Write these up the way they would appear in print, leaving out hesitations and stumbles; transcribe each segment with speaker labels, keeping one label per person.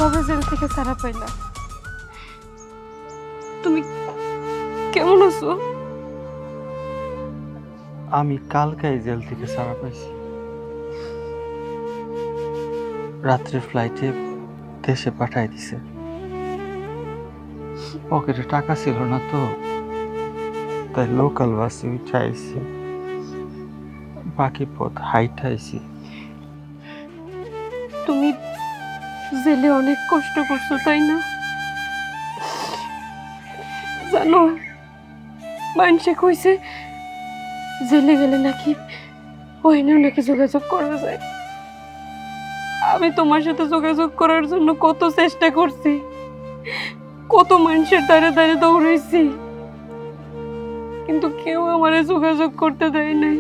Speaker 1: কবে জেল থেকে ছাড়া পাইলা? তুমি কেমন আছো?
Speaker 2: আমি কালকেই জেল থেকে ছাড়া পাইছি। রাত্রে ফ্লাইটে দেশে পাঠাই দিছে। পকেটে টাকা ছিল না তো, তাই লোকাল বাসে উঠাইছি, বাকি পথ হাইটাইছি।
Speaker 1: তুমি জেলে অনেক কষ্ট করছো তাই না? জানো, মানুষে কইছে জেলে গেলে নাকি ওইনেও নাকি যোগাযোগ করা যায়। আমি তোমার সাথে যোগাযোগ করার জন্য কত চেষ্টা করছি, কত মানুষের দ্বারে দ্বারে দৌড়াইছি, কিন্তু কেউ আমারে যোগাযোগ করতে দেয় নাই।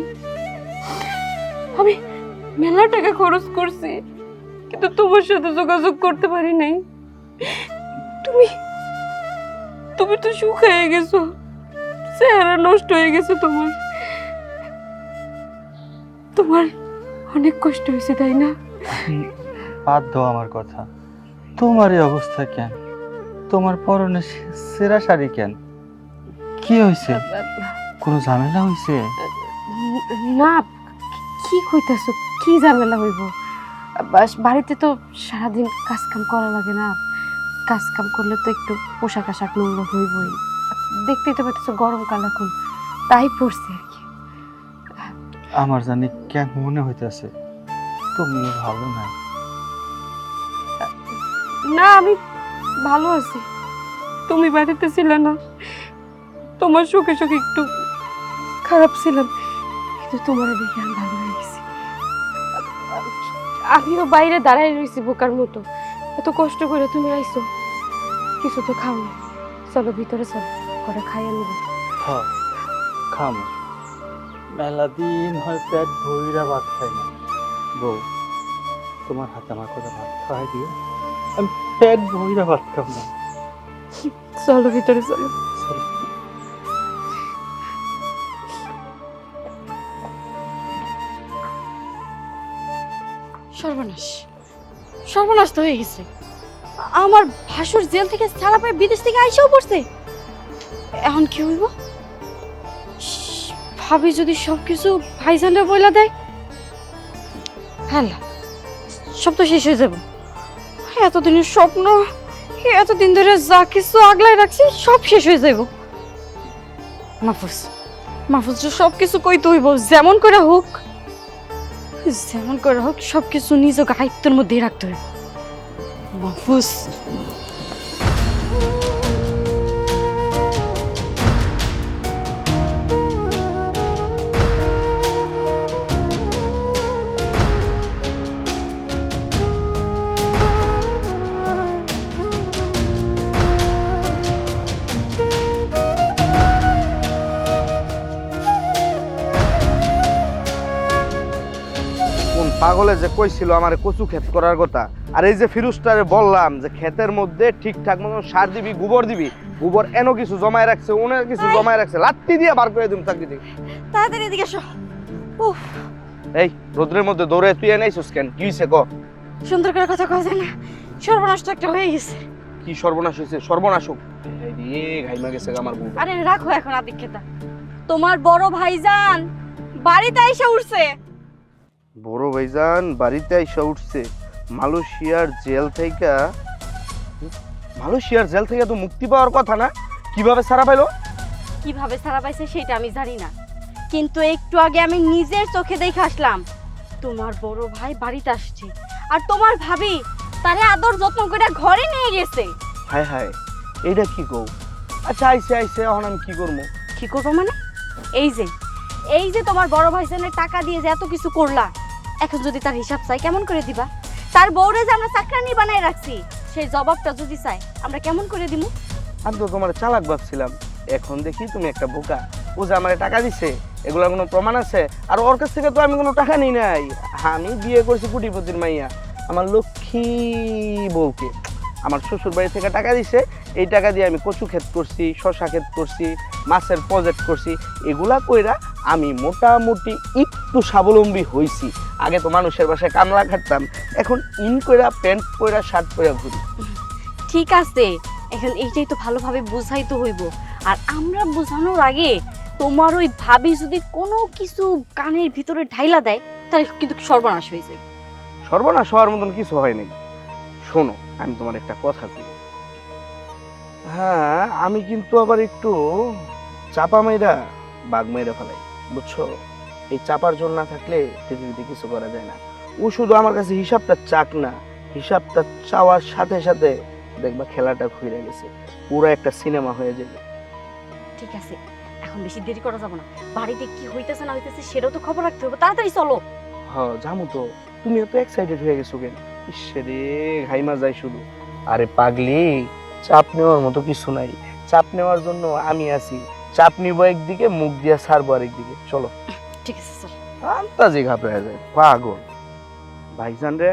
Speaker 1: আমি মেলা টাকা খরচ করছি, কিন্তু তোমার সাথে যোগাযোগ করতে পারি নাই। তুমি তুমি তো শুকিয়ে গেছো, চেহারা নষ্ট হয়ে গেছে তোমার। তোমার অনেক কষ্ট হয়েছে তাই না?
Speaker 2: বাদ দাও আমার কথা। তোমার এই অবস্থা কেন? তোমার পরনে সেরা শাড়ি কেন? কি হয়েছে? কোনো ঝামেলা হয়েছে?
Speaker 1: না, কি কইতাছো? কি ঝামেলা হইব? বাড়িতে তো সারাদিন কাজ কাম করা লাগে না? কাজ কাম করলে তো একটু পোশাক আশাক নোংরা হইবই। দেখতেই তো পাচ্ছ গরমকাল এখন, তাই পড়ছে আর কি।
Speaker 2: আমার জানি কেন মনে হইতেছে তুমিও ভালো না।
Speaker 1: না, আমি ভালো আছি। তুমি বাড়িতে ছিলে না, তোমার সুখে সুখে একটু খারাপ ছিলাম, কিন্তু তোমার দেখে আমি ভালো হয়ে গেছি। আমিও বাইরে দাঁড়ায় রয়েছি বোকার মতো। এত কষ্ট করে তুমি আইছো, কিছু তো খাও না। চলো ভিতরে চলো, করে খাইয়া নেব।
Speaker 2: হ্যাঁ, খামো। মেলা দিন হয় পেট ভইরা ভাত খাই না। বউ, তোমার হাতে আমার করে ভাত খাওয়াই দিও, আমি পেট ভইরা ভাত খাব না।
Speaker 1: চলো ভিতরে চলো।
Speaker 3: সর্বনাশ, সর্বনাশ তো হয়ে গেছে। আমার ভাসুর জেল থেকে ছাড়া পেয়ে বিদেশ থেকে আইসাও পড়ছে। এখন কি হইব? ভাবি যদি সবকিছু ভাইজানরা বইলা দেয়, হ্যাঁ সব তো শেষ হয়ে যাব। এতদিনের স্বপ্ন, এতদিন ধরে যা কিছু আগলায় রাখছি সব শেষ হয়ে যাব। মাহফুজ, মাহফুজ সব কিছু কইতে হইব, যেমন করে হোক, যেমন করে হোক সবকিছু নিজ গায়িত্বের মধ্যে রাখতে হবে। মাহফুজ,
Speaker 4: পাগলে যে কইছিল আমার কচু ক্ষেত করার কথা, আর এই যে ফিরুজটারে বললাম যে ক্ষেতের মধ্যে ঠিকঠাক মতো সার দিবি, গোবর দিবি, গোবর এনো কিছু জমায় রাখছে, ওনের কিছু জমায় রাখছে, লাত্তি দিয়ে বার করে দিম চাকরি থেকে।
Speaker 3: তাড়াতাড়ি এদিকে এসো। উফ,
Speaker 4: এই রোদ্রের মধ্যে দৌড়ে তুই এনেছিস কেন? কি হয়েছে ক?
Speaker 3: সুন্দর করে কথা কওয়া যায় না, সর্বনাশ তো একটা হয়ে গেছে।
Speaker 4: কি সর্বনাশ হয়েছে? সর্বনাশ হোক। এই রে ঘাইমা গেছে আমার বউ।
Speaker 3: আরে রাখো এখন আদিক্ষেতা। তোমার বড় ভাইজান বাড়িতে এসে উঠছে।
Speaker 4: বড় ভাইজান বাড়িতে আইসা উঠছে মালয়েশিয়ার জেল থেকে? মালয়েশিয়ার জেল থেকে তো মুক্তি পাওয়ার কথা না? কিভাবে ছাড়া পাইলো?
Speaker 3: কিভাবে ছাড়া পাইছে সেটা আমি জানি না, কিন্তু একটু আগে আমি নিজের চোখে দেখে আসলাম তোমার বড় ভাই বাড়িতে আসছে, আর তোমার ভাবি তারে আদর যত্ন করে ঘরে নিয়ে গেছে।
Speaker 4: হায় হায়, এইটা কি কও? আচ্ছা আইসে আইসে, এখন আমি কি করবো?
Speaker 3: কি করবো মানে? এই যে তোমার বড় ভাইজানের টাকা দিয়ে যে এত কিছু করলা, এখন যদি তার হিসাব চাই কেমন করে দিবা? তার বউরে যে আমরা চাকরানি বানায় রাখছি, সেই জবাবটা যদি চাই আমরা কেমন করে দিমু?
Speaker 4: আমি তো তোমার চালাক ভাবছিলাম, এখন দেখি তুমি একটা বোকা। ও যে আমার টাকা দিছে, এগুলোর কোনো প্রমাণ আছে? আর ওর কাছ থেকে তো আমি কোনো টাকা নিই নাই। আমি বিয়ে করছি কোটিপতির মাইয়া, আমার লক্ষ্মী বউকে। আমার শ্বশুর বাড়ি থেকে টাকা দিছে, এই টাকা দিয়ে আমি কচু ক্ষেত করছি, শশা ক্ষেত করছি, মাছের প্রজেক্ট করছি। এগুলা কইরা আমি মোটামুটি একটু একটু স্বাবলম্বী হইছি। আগে তো মানুষের বাসায় কামলা খাটতাম, এখন ইন কইরা প্যান্ট পরা শার্ট পরা ঘুরি।
Speaker 3: ঠিক আছে, এখন এইটাই তো ভালোভাবে বুঝাইতে হইব। আর আমরা বোঝানোর আগে তোমার ওই ভাবি যদি কোনো কিছু কানের ভিতরে ঢাইলা দেয় তাহলে কিন্তু সর্বনাশ হয়ে যায়।
Speaker 4: সর্বনাশ হওয়ার মতন কিছু হয়নি। শোনো, আমি তোমার একটা কথা বলি। হ্যাঁ, আমি কিন্তু আবার একটু চাপা মাইরা বাঘ মাইরা ফেলাই, বুঝছো? এই চাপার জন্য না থাকলে পৃথিবীতে কিছু করা যায় না। ও শুধু আমার কাছে হিসাবটা চাক না, হিসাবটা চাওয়ার সাথে সাথে দেখবা খেলাটা ঘুরে গেছে, পুরো একটা সিনেমা হয়ে যাবে।
Speaker 3: ঠিক আছে, এখন বেশি দেরি করা যাবে না। বাড়িতে কি হইতেছে না হইতেছে সেটাও তো খবর রাখতে হবে, তাড়াতাড়ি চলো।
Speaker 4: হ্যাঁ জামু তো, তুমি এত এক্সাইটেড হয়ে গেছো কেন? ইসরে ঘাইমা যায় শুধু। আরে পাগলি, চাপ নেওয়ার মতো কিছু নাই। চাপ নেওয়ার জন্য আমি আছি। চাপ নিব একদিকে, মুখ দিয়া ছাড়বো আরেকদিকে। চলো।
Speaker 3: ঠিক আছে চল।
Speaker 4: আন্তাজি ঘাবড়ে যায় পাগল। ভাইজান রে,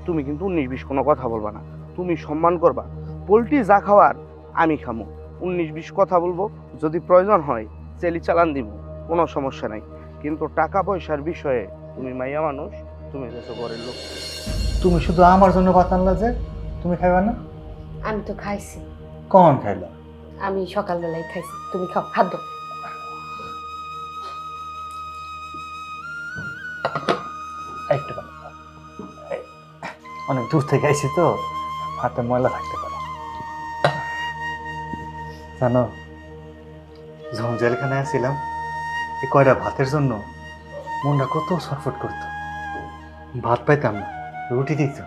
Speaker 4: তুমি কিন্তু 19-20 কোনো কথা বলবা না, তুমি সম্মান করবা। পোল্ট্রি যা খাওয়ার আমি খামো, 19-20 কথা বলবো। যদি প্রয়োজন হয় চেলি চালান দিব, কোনো সমস্যা নাই। কিন্তু টাকা পয়সার বিষয়ে তুমি মাইয়া মানুষ, তুমি হচ্ছে ঘরের লোক।
Speaker 2: তুমি শুধু আমার জন্য ভাত আনলা যে, তুমি খাইবা না?
Speaker 1: আমি তো খাইছি,
Speaker 2: কখন খাইলা?
Speaker 1: আমি সকালবেলায় খাইছি, তুমি খাও, খাদ্য।
Speaker 2: একটু পানি খাও। অনেক দূর থেকে আইছি তো, হাতে ময়লা থাকতে পারে। জানো, যখন জেলখানায় আসছিলাম, এই কয়টা ভাতের জন্য মনটা কত ছটফট করতো। ভাত পাইতাম না, রুটি দিত,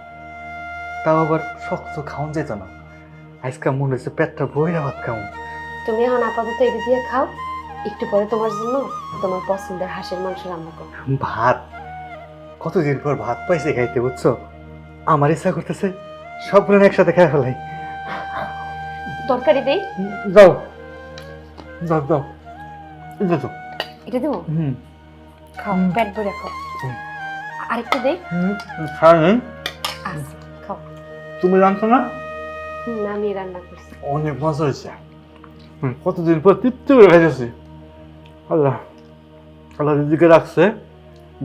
Speaker 2: তাও আবার শক্ত খাওয়ান যেত না। আজকে মনে হচ্ছে পেটটা বইরা ভাত খাও।
Speaker 1: তুমি এখন আপাতত এটা দিয়ে খাও, একটু পরে তোমার জন্য তোমার পছন্দের হাঁসের মাংস রান্না করো।
Speaker 2: ভাত কতদিন পর ভাত পাইছে খাইতে, বুঝছো? আমার ইচ্ছা করতেছে সবগুলো একসাথে খেয়ে ফেলাই।
Speaker 1: তরকারি দেই?
Speaker 2: যাও যাও যাও, যাও।
Speaker 1: এটা দেবো? খাও, পেট ভরে খাও। আরেকটা দেই? আচ্ছা, খাও।
Speaker 2: তুমি জানতো না?
Speaker 1: আমি রান্না করছি।
Speaker 2: অনেক মজা হয়েছে। কতদিন পর তৃপ্তি করে খাইতেছি। আল্লাহ আল্লাহ দিদিকে রাখছে,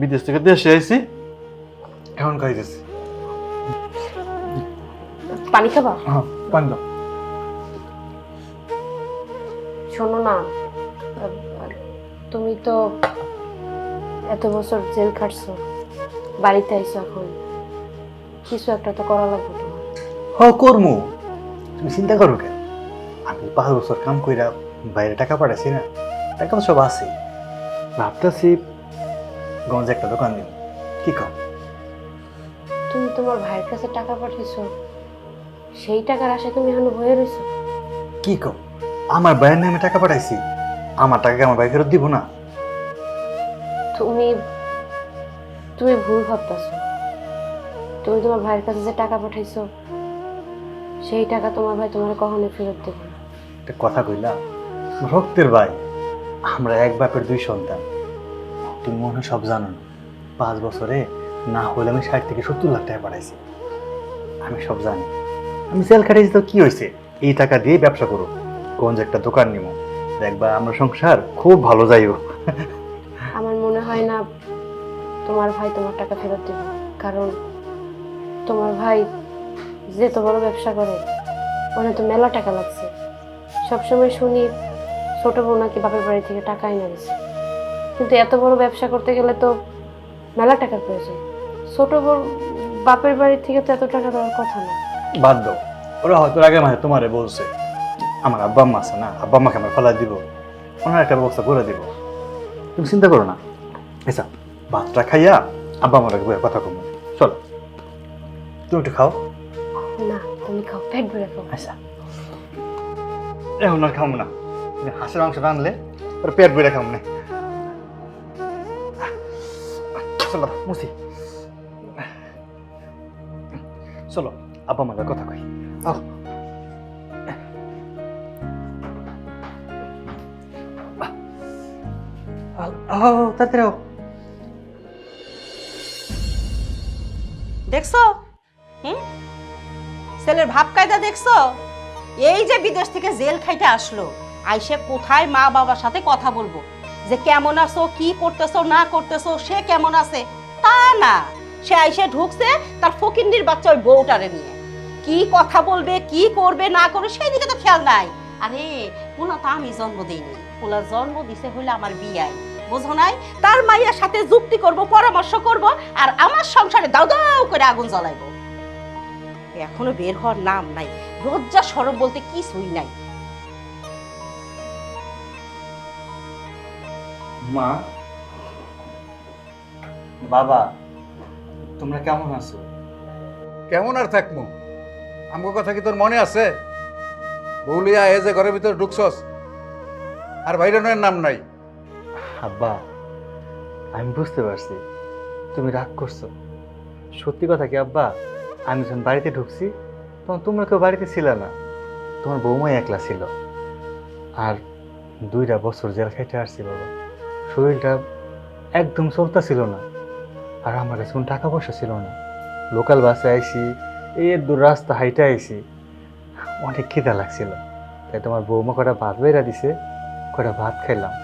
Speaker 2: বিদেশ থেকে দেশে আইছি, এখন খাইতেছি।
Speaker 1: পানি খাবা?
Speaker 2: হ্যাঁ, পানি দাও।
Speaker 1: শোনো না, তুমি তো এত বছর জেল খাটছো, বাড়িতে আইছো, এখন কিছু একটা তো করা লাগবে তোমার।
Speaker 2: কর্মু, তুমি চিন্তা করো কেন? আমি 5 বছর কাম কইরা বাইরে টাকা পাঠাইছি না, টাকা তো সব আছে। ভাবতেছি গঞ্জে একটা দোকান দিব। কি কম?
Speaker 1: তুমি তোমার ভাইয়ের কাছে টাকা পাঠিয়েছো, সেই টাকার আশায় তুমি এখন বয়ে রয়েছো?
Speaker 2: কি কম? আমার ভাইয়ের নামে টাকা পাঠাইছি, আমার টাকা আমার ভাই ফেরত দিব না?
Speaker 1: তুমি তুমি ভুল ভাবতেছো। তুমি তোমার ভাইয়ের কাছে যে টাকা পাঠাইছো, সেই টাকা তোমার ভাই তোমার কখনো ফেরত দেবে না।
Speaker 2: একটা কথা কইলা, রক্তের ভাই, আমরা এক বাপের 2 সন্তান। তুমি মনে হয় সব জানো না, 5 বছরে না হলে আমি 60 থেকে 70 লাখ টাকা পাঠাইছি। আমি সব জানি। আমি জেল খাটাইছি তো কি হয়েছে? এই টাকা দিয়ে ব্যবসা করো, গঞ্জে একটা দোকান নিব, দেখবা আমরা সংসার খুব ভালো যাইব।
Speaker 1: আমার মনে হয় না তোমার ভাই তোমার টাকা ফেরত দেবে, কারণ তোমার ভাই যে তো বড় ব্যবসা করে, ওখানে তো মেলা টাকা লাগছে। সবসময় শুনি ছোট বউ নাকি বাপের বাড়ি থেকে টাকা এনে দিচ্ছে, কিন্তু এত বড় ব্যবসা করতে গেলে তো মেলা টাকার প্রয়োজন। ছোট বউ বাপের বাড়ি থেকে তো এত টাকা দেওয়ার কথা না।
Speaker 2: বাদ দাও, ওরা হয়তো আগে মাসে তোমারে বলছে। আমার আব্বা আম্মা আছে না, আব্বা আম্মাকে আমার ফেলা দিব, ওনার একটা ব্যবস্থা করে দিব। তুমি চিন্তা করো না। আচ্ছা, ভাতটা খাইয়া আব্বা আমার কথা কম। চলো, তুমি একটু খাও।
Speaker 1: না, তুমি খাও, পেট ভরে খাও।
Speaker 2: আচ্ছা, এখন আর খাবো না। হাঁসের মাংস রানলে ওর পেট বইরা খাবো না। চলো মুসি, চলো আব্বা আমার কথা কই। আও তাড়াতাড়ি আও।
Speaker 5: দেখছো? ছেলের ভাব কায়দা দেখছো? এই যে বিদেশ থেকে জেল খাইতে আসলো, আইসে কোথায় মা বাবার সাথে কথা বলবো, যে কেমন আছো, কি করতেছো না করতেছো, সে কেমন আছে তা না। সে আইসে ঢুকছে তার ফকিন্নির বাচ্চা ওই বউটারে নিয়ে, কি কথা বলবে, কি করবে না করবে সেই দিকে তো খেয়াল নাই। আরে পোলা তো আমি জন্ম দিইনি, পোলা জন্ম দিছে হইলে আমার বিয়াই, বুঝো নাই? তার মাইয়ার সাথে যুক্তি করব, পরামর্শ করব, আর আমার সংসারে দাও দাও করে আগুন জ্বলাইবো। এখনো বের হওয়ার নাম নাই, লজ্জা শরম বলতে কিছুই নাই।
Speaker 2: মা, বাবা, তোমরা কেমন আছো?
Speaker 6: কেমন আর থাকবো? আমার কথা কি তোর মনে আছে? বউলিয়া এ যে ঘরের ভিতরে ঢুকছস আর বাইরানোর নাম নাই।
Speaker 2: আব্বা, আমি বুঝতে পারছি তুমি রাগ করছো। সত্যি কথা কি আব্বা, আমি যখন বাড়িতে ঢুকছি তখন তোমরা কেউ বাড়িতে ছিল না, তোমার বৌমাই একলা ছিল। আর 2টা বছর জেল খাইতে আসছি বাবা, শরীরটা একদম চলতেছিল না। আর আমার কাছে কোনো টাকা পয়সা ছিল না। লোকাল বাসে আইসি, এর দূর রাস্তা হাইটে আইসি, অনেক খিদা লাগছিল। তাই তোমার বৌমা কটা ভাত বেড়া দিছে, কটা ভাত খাইলাম।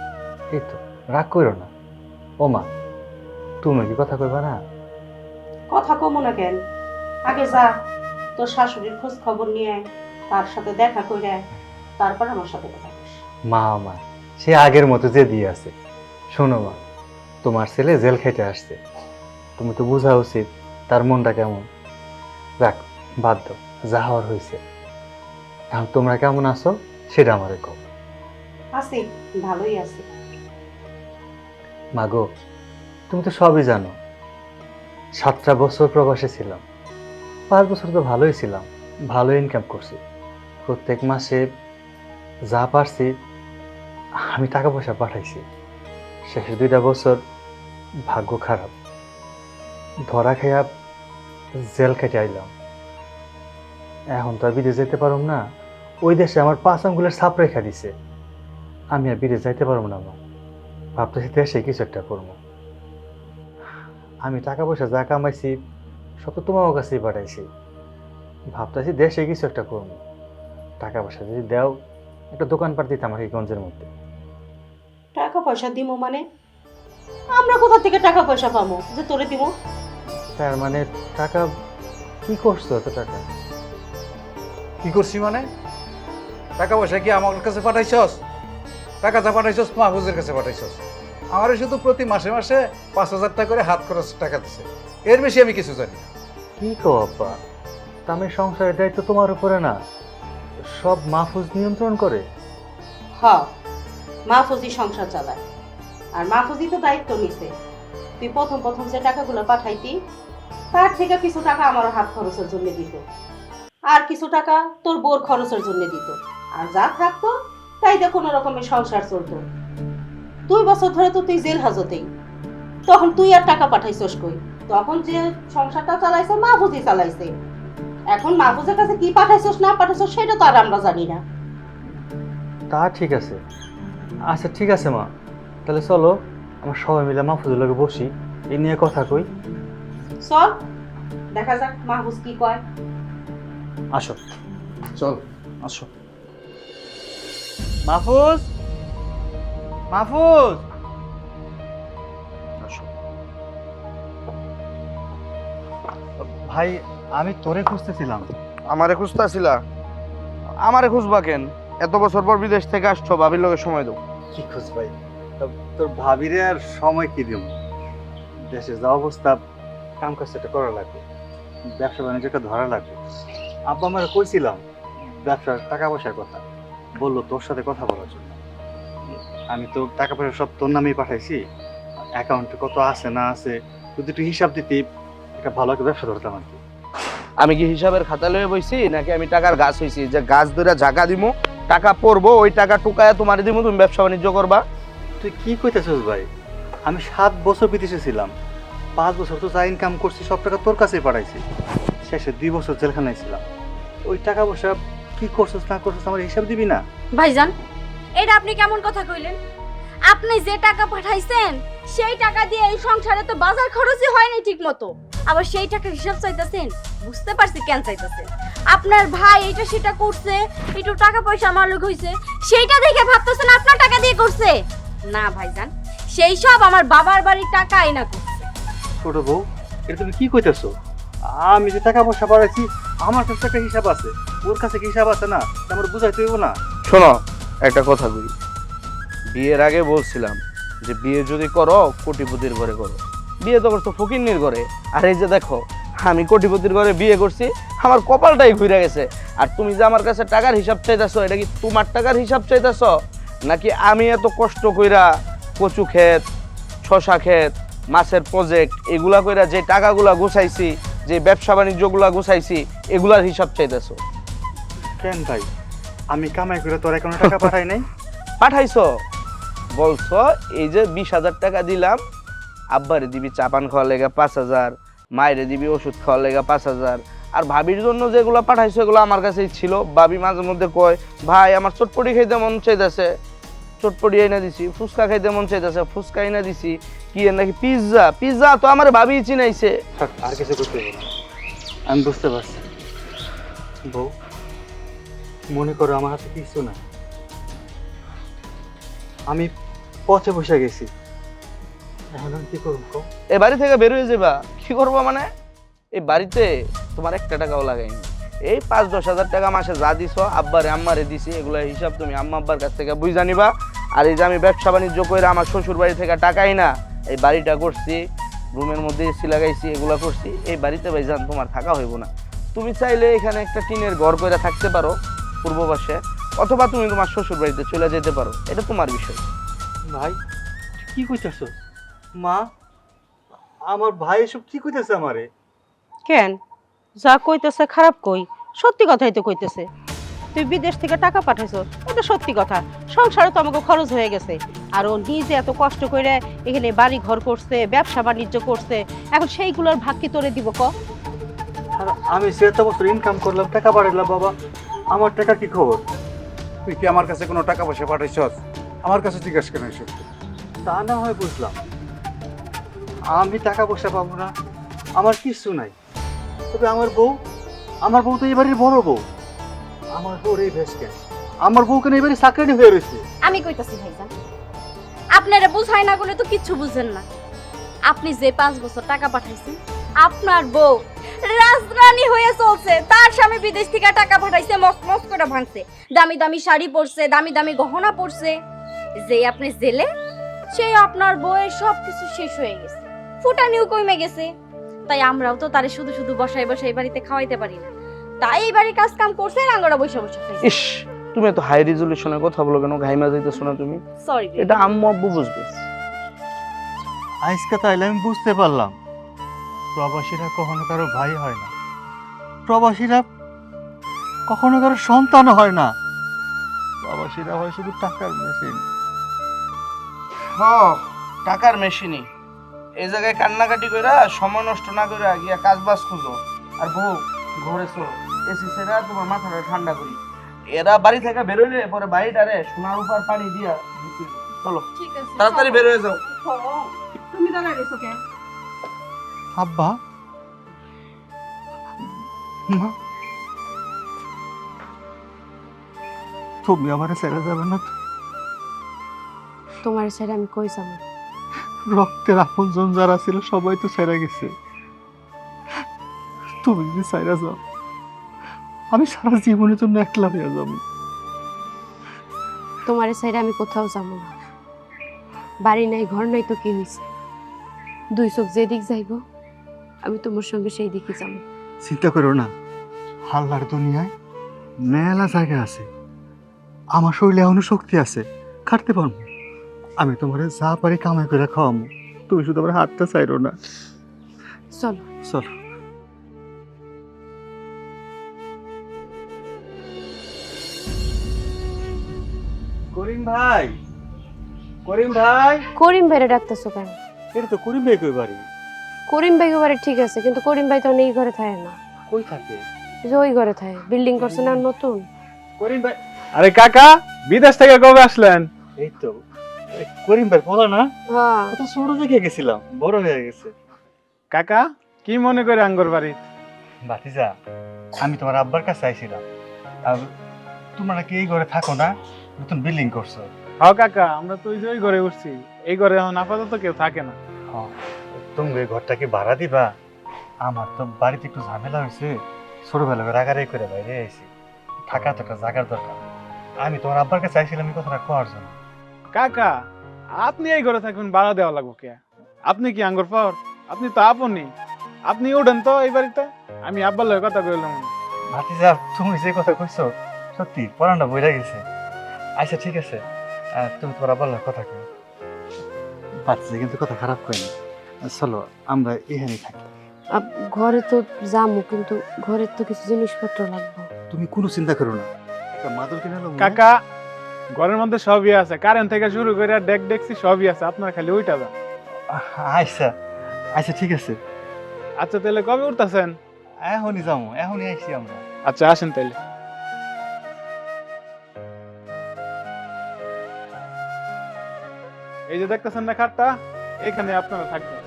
Speaker 2: এই তো, রাগ করো না। ও মা, তুমি কি কথা কইবা না?
Speaker 5: কথা কমো না কেন? আগে যা তোর শাশুড়ির খোঁজ খবর নিয়ে আয়, তার সাথে দেখা করে আয়, তারপর আমার সাথে কথা বলিস।
Speaker 2: মা আমার সে আগের মতো যে দিয়ে আছে। শোনো মা, তোমার ছেলে জেল খেটে আসছে, তুমি তো বোঝা উচিত তার মনটা কেমন। রাখ, বাদ দাও, যা হওয়ার হয়েছে। এখন তোমরা কেমন আছো সেটা আমারে কও।
Speaker 5: আছি, ভালোই আছি।
Speaker 2: মাগো, তুমি তো সবই জানো, 7টা বছর প্রবাসে ছিলাম। 5 বছর তো ভালোই ছিলাম, ভালো ইনকাম করছি। প্রত্যেক মাসে যা পারছি আমি টাকা পয়সা পাঠাইছি। শেষে 2টা বছর ভাগ্য খারাপ, ধরা খাইয়া জেল কেটে আইলাম। এখন তো আর বিদেশ যেতে পারব না। ওই দেশে আমার 5 আঙ্গুলের ছাপ রেখা দিছে। আমি আর বিদেশ যাইতে পারবো না মা। ভাবতেছি দেশে কিছু একটা করবো। আমি টাকা পয়সা যা কামাইছি সব তো তোমার কাছেই পাঠাইছি। ভাবতেছি দেশে কিছু একটা করবো। টাকা পয়সা যদি দাও, একটা দোকানপাট দিতাম আর এই গঞ্জের মধ্যে।
Speaker 5: টাকা পয়সা দিমো মানে? আমরা কোথা থেকে টাকা পয়সা পাবো যে তোরে দিমো?
Speaker 2: তার মানে টাকা কি করছো এত টাকা?
Speaker 6: কি করছি মানে? টাকা পয়সা কি আমার কাছে পাঠাইছস? টাকা যা পাঠাইছস মাহফুজের কাছে পাঠাইছস। আমার শুধু প্রতি মাসে মাসে 5,000 টাকা করে হাত খরচ টাকা দিছে, এর বেশি আমি কিছু জানি না।
Speaker 2: কি কো আব্বা, আমি সংসারের দায়িত্ব তোমার উপরে না, সব মাহফুজ নিয়ন্ত্রণ করে।
Speaker 5: হ, মাহফুজি সংসার চালায়, আর মাহফুজি তো দায়িত্ব নিছে। তুই প্রথম প্রথম যে টাকাগুলো পাঠাইতি, তার থেকে কিছু টাকা আমার হাত খরচের জন্য দিত, আর কিছু টাকা তোর বোর খরচের জন্য দিত, আর যা থাকতো তাই দিয়ে কোনো রকমের সংসার চলতো। 2 বছর ধরে তো তুই জেল হাজতেই, তখন তুই আর টাকা পাঠাইছস কই? তখন যে সংসারটা চালাইছে মাহফুজি চালাইছে। এখন মাহফুজের কাছে কি পাঠাইছস না পাঠাইছস সেটা তো আর আমরা জানি না।
Speaker 2: তা ঠিক আছে। আচ্ছা ঠিক আছে মা, তাহলে চলো আমরা সবাই মিলে মাহফুজের লগে বসি, এই নিয়ে কথা কই।
Speaker 5: চল দেখা যাক মাহফুজ কি কয়।
Speaker 2: আসো,
Speaker 6: চল।
Speaker 2: আসো। মাহফুজ, মাহফুজ, আসো। ভাই, আমি তোরে খুঁজতেছিলাম।
Speaker 4: আমারে খুঁজতেছিলা? আমারে খুঁজবা কেন? এত বছর পর বিদেশ থেকে আসছো, ভাবির লগে সময় দাও।
Speaker 2: কি খুঁজ ভাই, তোর ভাবিরে আর সময় কি দিব? দেশে যা অবস্থা, কাম কাজটা করা লাগবে, ব্যবসা বাণিজ্যটা ধরা লাগবে। আব্বা আমার কইছিলাম ব্যবসার টাকা পয়সার কথা, বললো তোর সাথে কথা বলার জন্য। আমি তো টাকা পয়সা সব তোর নামেই পাঠাইছি, অ্যাকাউন্টে কত আছে না আছে যদি একটু হিসাব দিতে, একটা ভালো একটা ব্যবসা ধরতাম আর কি।
Speaker 4: আমি কি হিসাবের খাতা লয়ে বইছি নাকি আমি টাকার গাছ হইছি যে গাছ ধরে জায়গা দিমু, টাকা পড়বো, ওই টাকা টুকায়া তোমারে দিমু, তুমি ব্যবসা বাণিজ্য করবা?
Speaker 2: তুই কি কইতেছিস ভাই? আমি 7 বছর বিদেশে ছিলাম, 5 বছর তো যা ইনকাম করছি সব টাকা তোর কাছেই পাঠাইছি। শেষে 2 বছর জেলখানায় ছিলাম। ওই টাকা পয়সা কি করছিস না করছিস আমার হিসাব দিবি না?
Speaker 3: ভাইজান, এটা আপনি কেমন কথা কইলেন? আপনি যে টাকা পাঠাইছেন সেই টাকা দিয়ে এই সংসারে তো বাজার খরচই হয়নি ঠিক মতো, আবার সেই টাকার হিসাব চাইতেছেন। বুঝতে পারছি কেন চাইতেছেন। আপনার ভাই এটা সেটা করছে, একটু টাকা পয়সা আমার লোক হইছে, সেইটা দেখে ভাবতেছেন আপনার টাকা দিয়ে করছে। না ভাইজান, সেই সব আমার বাবার বাড়ির টাকা আইনা করছে।
Speaker 2: ছোট বউ, এটা তুমি কি কইতেছো? আমি যে টাকা পয়সা পাঠাইছি আমার কাছে একটা হিসাব আছে, ওর কাছে কি হিসাব আছে না? আমার বুঝাইতে হইব না?
Speaker 4: শোনো, একটা কথা বলি। বিয়ের আগে বলছিলাম যে বিয়ে যদি করো কোটিপতির ঘরে করো। বিয়ে তো করছো ফকিন্নির ঘরে। আর এই যে দেখো, আমি কোটিপতির ঘরে বিয়ে করছি, আমার কপালটাই ঘুরে গেছে। আর তুমি যে আমার কাছে টাকার হিসাব চাইতেছো, এটা কি তোমার টাকার হিসাব চাইতেছো, নাকি আমি এত কষ্ট কইরা কচু ক্ষেত, শশা ক্ষেত, মাছের প্রজেক্ট এগুলা কইরা যে টাকাগুলা গুছাইছি, যে ব্যবসা বাণিজ্যগুলা গুছাইছি, এগুলার হিসাব চাইতেছো?
Speaker 2: কেন ভাই, আমি কামাই করে তোর কোনো টাকা পাঠাই নাই?
Speaker 4: পাঠাইছো, বলছো এই যে 20,000 টাকা দিলাম, আব্বারে দিবি চা পান খাওয়ার লেগে 5,000, মায়েরে দিবি ওষুধ খাওয়ার লেগে 5,000, আর ভাবির জন্য যেগুলো পাঠাইছো এগুলো আমার কাছেই ছিল। ভাবি মাঝে মধ্যে কয়, ভাই আমার চটপটি খাইতে মন চাইতেছে, চটপটি এনে দিছি। ফুচকা খাইতে মন চাইতেছে, ফুচকা এনে দিছি। কি এর নাকি পিৎজা, পিৎজা তো আমার ভাবি চিনাইছে।
Speaker 2: থাক, আর কিছু করতে হবে না, আমি বুঝতে পারছি। বউ, মনে করো আমার হাতে কিছু না, আমি পথে বসে গেছি, এখন আমি কি করবো?
Speaker 4: এই বাড়ি থেকে বের হয়ে যাবা। কি করবো মানে? এই বাড়িতে তোমার একটা টাকাও লাগাইনি। এই 5-10 হাজার টাকা মাসে যা দিছো আব্বারে আম্মারে দিছি, এগুলো হিসাব তুমি আম্মা আব্বার কাছ থেকে বুঝা নিবা। আর এই যে আমি ব্যবসা বাণিজ্য করে আমার শ্বশুর বাড়ি থেকে টাকাই না, এই বাড়িটা করছি, রুমের মধ্যে এসি লাগাইছি, এগুলো করছি। এই বাড়িতে ভাইজান তোমার থাকা হইব না। তুমি চাইলে এখানে একটা টিনের ঘর করে থাকতে পারো পূর্ব পাশে, অথবা তুমি তোমার শ্বশুর বাড়িতে চলে যেতে পারো, এটা তোমার বিষয়।
Speaker 2: ভাই, কি কইতেছ? মা, আমার ভাই এসব কি কইতেছে আমারে?
Speaker 5: কেন যা কইতেছে খারাপ কই? সত্যি কথাই তো কইতেছে। তুই বিদেশ থেকে টাকা পাঠাইছস, এটা সত্যি কথা। সংসারে তো আমাকে খরচ হয়ে গেছে। আর ও নিজে এত কষ্ট করে এখানে বাড়ি ঘর করছে, ব্যবসা বাণিজ্য করছে, এখন সেইগুলোর ভাগ কি তোরে দিব ক?
Speaker 2: আর আমি সে এত বছর ইনকাম করলাম, টাকা পাঠালাম, বাবা আমার টাকা কি খবর?
Speaker 6: তুই কি আমার কাছে কোনো টাকা পয়সা পাঠাইছস? আমার কাছে জিজ্ঞাসা কেন এসব?
Speaker 2: তা না হয় বুঝলাম, আমি টাকা পয়সা পাবো না, আমার কিছু নাই। তবে আমার বউ তো এবারের বড় বউ। আমার বউর এই ভেস কেন? আমার বউ কেন এবারে চাকরি হয়ে রয়েছে?
Speaker 3: আমি কইতাছি ভাইজান, আপনারা বুঝাই না বলে তো কিচ্ছু বুঝেন না। আপনি যে 5 বছর টাকা পাঠাইছেন, আপনার বউ রাজরানী হয়ে চলছে। তার স্বামী বিদেশ থেকে টাকা পাঠাইছে, মস্ত মস্ত করে ভাঙছে, দামি দামি শাড়ি পরছে, দামি দামি গহনা পরছে। যে আপনি জেলে, সেই আপনার বউয়ের সবকিছু শেষ হয়ে গেছে, ফুটানিও কমে গেছে। তাই আমরাও তো তারে শুধু শুধু বসাই বসাই বাড়িতে খাওয়াইতে পারি না। তাই এই বাড়ির কাজ কাম করছে, আঙ্গরা বসে বসে খাইছে।
Speaker 4: ইস, তুমি এত হাই রেজলিউশনের কথা বলো কেন? ঘাইমা যাইতেছো না তুমি?
Speaker 3: সরি,
Speaker 4: এটা আম্মু আব্বু বুঝবে।
Speaker 2: আজকে তাইলে আমি বুঝতে পারলাম, প্রবাসীরা কখনো কারো ভাই হয় না, প্রবাসীরা কখনো কারো সন্তান হয় না, প্রবাসীরা হয় শুধু টাকার মেশিন।
Speaker 4: হ্যাঁ, টাকার মেশিনই। এই জায়গায় কান্নাকাটি কইরা সময় নষ্ট না কইরা গিয়া কাজ বাজ খুঁজো। আর বউ, ঘরে চলো, এসি ছেড়া তোমার মাথাটা ঠান্ডা করি। এরা বাড়ি থেকে বেরোলে পরে বাড়িটারে সোনার উপর পানি দিয়া দিতে হবে। চলো
Speaker 3: ঠিক আছে,
Speaker 4: তাড়াতাড়ি বের হয়ে যাও।
Speaker 5: তুমি দাঁড়ায় গেছো কেন?
Speaker 2: আব্বা, মা, তুমি আমার ছেড়ে যাবে না তো?
Speaker 1: তোমার ছেড়ে আমি কই যাবো?
Speaker 2: রক্তের আপনজন যারা ছিল সবাই তো ছেড়ে গেছে, তুমি যদি ছেড়ে যাও আমি সারা জীবনের জন্য একলা হয়ে যাবো।
Speaker 1: তোমার ছেড়ে আমি কোথাও যাবো না। বাড়ি নাই, ঘর নাই তো কি হয়েছে? 2 চোখ যেদিক যাইব আমি তোমার সঙ্গে সেই দিকে যাবো।
Speaker 2: চিন্তা করো না, আল্লাহর দুনিয়ায় মেলা জায়গা আছে, আমার শরীরে এখনো শক্তি আছে, খাটতে পারবো। আমি তোমার যা পারি কামাই করে খাওয়াবো, তুমি শুধু আমার হাতটা চাইরো না।
Speaker 1: চলো।
Speaker 2: চলো। করিম ভাই, করিম ভাই।
Speaker 1: করিম ভাইরে ডাকতেছো কেন?
Speaker 2: এটা তো করিম ভাই কই বাড়ি?
Speaker 1: করিম ভাই এবারে ঠিক আছে, কিন্তু করিম ভাই তো এই ঘরে থাকে না।
Speaker 2: কই থাকে?
Speaker 1: যে ওই ঘরে থাকে, বিল্ডিং করছে না নতুন।
Speaker 2: করিম ভাই,
Speaker 7: আরে কাকা, বিদেশ থেকে কবে আসলেন?
Speaker 2: এই তো করিম ভাই বলো না,
Speaker 1: হ্যাঁ,
Speaker 2: কত ছোট দেখে গেছিলাম, বড় হয়ে গেছে।
Speaker 7: কাকা, কি মনে করে আঙ্গর বাড়ি?
Speaker 2: ভাতিজা, আমি তোমার আব্বার কাছে আইছিলাম, আর তোমরা নাকি এই ঘরে থাকো না, নতুন বিল্ডিং করছো,
Speaker 7: হ্যাঁ কাকা, আমরা তো ওই ঘরে উঠছি। এই ঘরে এখন আপাতত কেউ থাকে না।
Speaker 2: হ্যাঁ, তুমি এই ঘরটা কি ভাড়া দিবা? আমার তো বাড়িতে একটু ঝামেলা হয়েছে, ছোটবেলা রাগারাগি করে বাইরে আইছি। থাকার তো একটা জায়গার দরকার। আমি তোমার আব্বার কাছে চাইছিলাম এই কথাটা কোয়ার জন্য।
Speaker 7: কাকা, আপনি এই ঘরে থাকবেন, ভাড়া দেওয়া লাগবো কে? আপনি কি আঙ্গুর পাওয়ার? আপনি তো আপনি, আপনি উঠেন তো এই বাড়িতে। আমি আব্বার লগে কথা কইলাম।
Speaker 2: ভাতিজা, তুমি যে কথা কইছো সত্যি পড়ানটা বইরা গেছে। আচ্ছা ঠিক আছে, তুমি তোমার আব্বার লগে কথা কই। ভাতিজা কিন্তু কথা খারাপ কইনি। চলো আমরা এখানে থাকি।
Speaker 1: ঘরে তো যামু, কিন্তু ঘরের তো কিছু জিনিসপত্র লাগবে।
Speaker 2: তুমি কোনো চিন্তা করো না, একটা মাদুর কিনে নেবো।
Speaker 7: কাকা, ঘরের মধ্যে সবই আছে, কারেন্ট থেকে শুরু করে ডেক ডেকছি সবই আছে, আপনার খালি ওইটা যান।
Speaker 2: আচ্ছা আচ্ছা ঠিক আছে,
Speaker 7: আচ্ছা তাহলে কবে উঠতেছেন?
Speaker 2: এখনই যাবো, এখনই আইসি আমরা।
Speaker 7: আচ্ছা আসেন তাইলে। এই যে দেখতেছেন না খাটটা, এখানে আপনারা থাকবেন।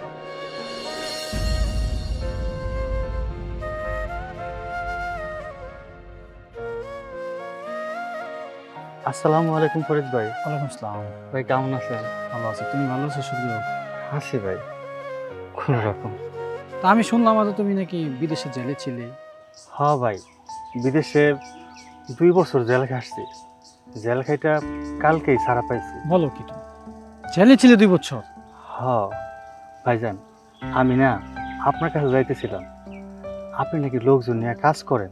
Speaker 2: আসসালামু আলাইকুম ফরিদ ভাই।
Speaker 8: ওয়ালাইকুম আসসালাম।
Speaker 2: ভাই কেমন আছেন?
Speaker 8: ভালো আছি, তুমি ভালো আছো সূর্য?
Speaker 2: আছি ভাই, কোন রকম।
Speaker 8: তা আমি শুনলাম আজ তুমি নাকি বিদেশে জেলে ছিলে।
Speaker 2: হ্যাঁ ভাই, বিদেশে 2 বছর জেল খাটছি। জেল খাইটা কালকেই ছাড়া পাইছি।
Speaker 8: বলো কি তুমি জেলে ছিলে 2 বছর?
Speaker 2: হ্যাঁ ভাইজান, আমি না আপনার কাছে যাইতেছিলাম। আপনি নাকি লোকজন নিয়ে কাজ করেন,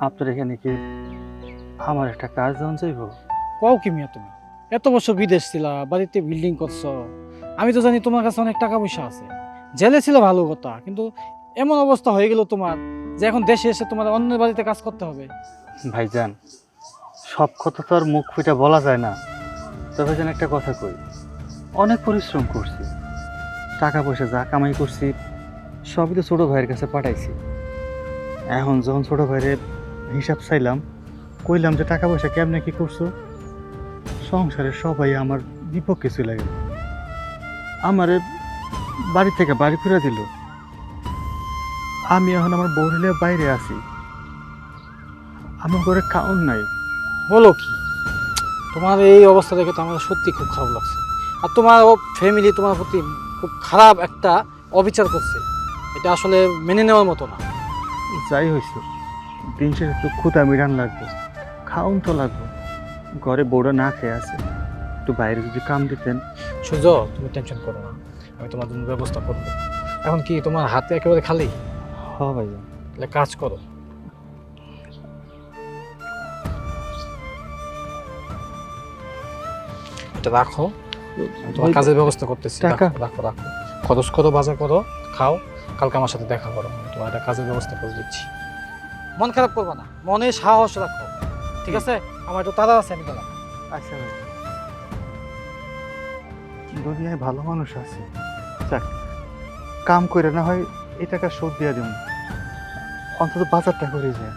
Speaker 2: আপনার এখানে কি আমার একটা কাজ দেওয়া যাইব?
Speaker 8: কও কি মিয়া তুমি? এত বছর বিদেশ ছিলা, বাড়িতে বিল্ডিং করছো, আমি তো জানি তোমার কাছে অনেক টাকা পয়সা আছে। জেলে ছিল ভালো কথা, কিন্তু এমন অবস্থা হয়ে গেল তোমার যে এখন দেশে এসে তোমার অন্যের বাড়িতে কাজ করতে হবে।
Speaker 2: ভাইজান, সব কথা তো আর মুখ ফুটে বলা যায় না। তবে যেন একটা কথা কই, অনেক পরিশ্রম করছি, টাকা পয়সা যা কামাই করছি সবই তো ছোট ভাইয়ের কাছে পাঠাইছি। এখন যখন ছোট ভাইয়ের হিসাব চাইলাম, কইলাম যে টাকা পয়সা কেমনে কি করছো, সংসারের সবাই আমার বিপক্ষে চলে গেল। আমারে বাড়ি থেকে বাড়ি ফিরে দিল। আমি এখন আমার বউরিলে বাইরে আছি, আমার ঘরে খাওন নাই।
Speaker 8: বলো কি? তোমার এই অবস্থা দেখে তো আমার সত্যি খুব খারাপ লাগছে। আর তোমার ফ্যামিলি তোমার প্রতি খুব খারাপ একটা অবিচার করছে, এটা আসলে মেনে নেওয়ার মতো না।
Speaker 2: যাই হয়েছে, দিন শেষে একটু ক্ষুদা মিটান লাগবে, খাওন তো লাগবে। ঘরে বউরা না খেয়ে আছে, একটু বাইরে যদি কাম দিতেন।
Speaker 8: সূর্য, তুমি টেনশন করো না, আমি তোমার জন্য ব্যবস্থা করব। এখন কি তোমার হাতে একেবারে খালি?
Speaker 2: হ্যাঁ ভাইয়া।
Speaker 8: তাহলে কাজ করো, এটা রাখো, আমি তোমার কাজের ব্যবস্থা করতেছি।
Speaker 2: টাকা?
Speaker 8: রাখো রাখো রাখো, খরচ করো, বাজার করো, খাও, কালকে আমার সাথে দেখা করো, আমি তোমার একটা কাজের ব্যবস্থা করে দিচ্ছি। মন খারাপ করবা না, মনে সাহস রাখো, ঠিক আছে? আমার একটু তাড়া আছে, আমি গেলাম।
Speaker 2: আচ্ছা ভাই, দুনিয়ায় ভালো মানুষ আছে। যাক, কাম করে না হয় এই টাকা শোধ দিয়া দিব, অন্তত বাজারটা করে যায়।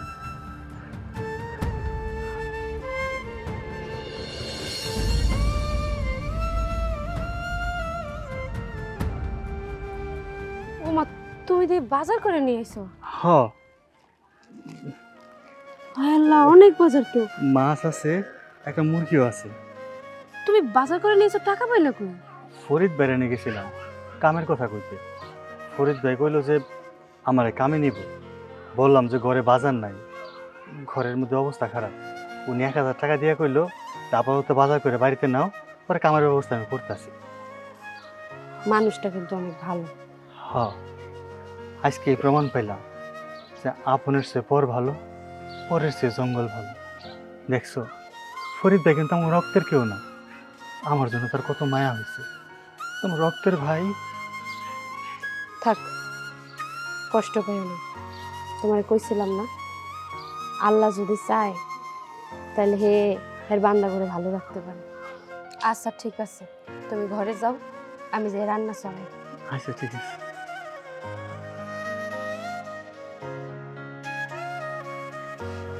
Speaker 1: ওমা, তুমি দিয়ে বাজার করে নিয়ে এসো?
Speaker 2: হ,
Speaker 1: আল্লাহ, অনেক বাজার তো।
Speaker 2: মাছ আছে, একটা মুরগিও আছে।
Speaker 1: তুমি বাজার করে নিয়ে এসো, টাকা পাইলে কই?
Speaker 2: ফরিদ বাইরে নিয়ে গেছিলাম কামের কথা কইতে। ফরিদ ভাই কইলো যে আমারে কামে নিব। বললাম যে ঘরে বাজার নাই, ঘরের মধ্যে অবস্থা খারাপ। উনি 1000 টাকা দিয়ে কইলো আপাতত বাজার করে বাড়িতে নাও, পরে কামের ব্যবস্থা আমি করতেছি।
Speaker 1: মানুষটা কিন্তু অনেক ভালো।
Speaker 2: হ্যাঁ, আজকে এই প্রমাণ পাইলাম যে আপনের চেয়ে পর ভালো, পরের চেয়ে জঙ্গল ভালো। দেখছো, ফরিদ ভাই কিন্তু আমার রক্তের কেউ না, আমার জন্য তার কত মায়া হয়েছে। তোমার রক্তের ভাই।
Speaker 1: থাক, কষ্ট পেও না। তোমার কইছিলাম না, আল্লাহ যদি চায় তাহলে হের বান্দা করে ভালো রাখতে পারে। আচ্ছা ঠিক আছে, তুমি ঘরে যাও, আমি যে রান্না চালাই।
Speaker 2: আচ্ছা ঠিক আছে।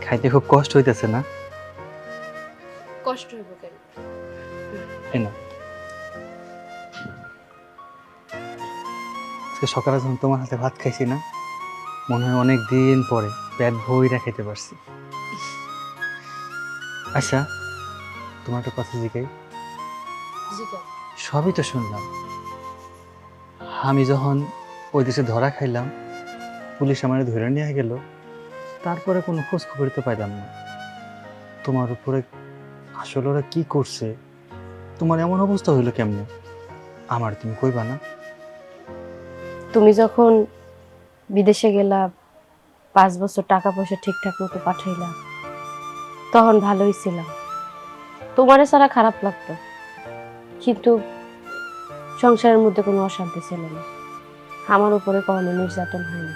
Speaker 2: খাইতে খুব কষ্ট হইতেছে না?
Speaker 1: কষ্ট হইব কেন?
Speaker 2: এই না, আজকে সকালে যখন তোমার হাতে ভাত খাইছি না, মনে হয় অনেক দিন পরে পেট ভইরা খেতে পারছি। আচ্ছা, তোমার একটা কথা জিজ্ঞাই, সবই তো শুনলাম। আমি যখন ওই দেশে ধরা খাইলাম, পুলিশ আমার ধরে নিয়ে গেল, তারপরে কোনো খোঁজ খবর তো পাইলাম না। তোমার উপরে আসলে ওরা কি করছে, তোমার এমন অবস্থা হইলো কেমনে, আমার তুমি কইবা না?
Speaker 1: তুমি যখন বিদেশে গেলা, 5 বছর টাকা পয়সা ঠিকঠাক মতো পাঠাইলা, তখন ভালোই ছিলাম। তোমারে ছাড়া খারাপ লাগতো, কিন্তু সংসারের মধ্যে কোনো অশান্তি ছিল না। আমার উপরে কখনো নির্যাতন হয়নি।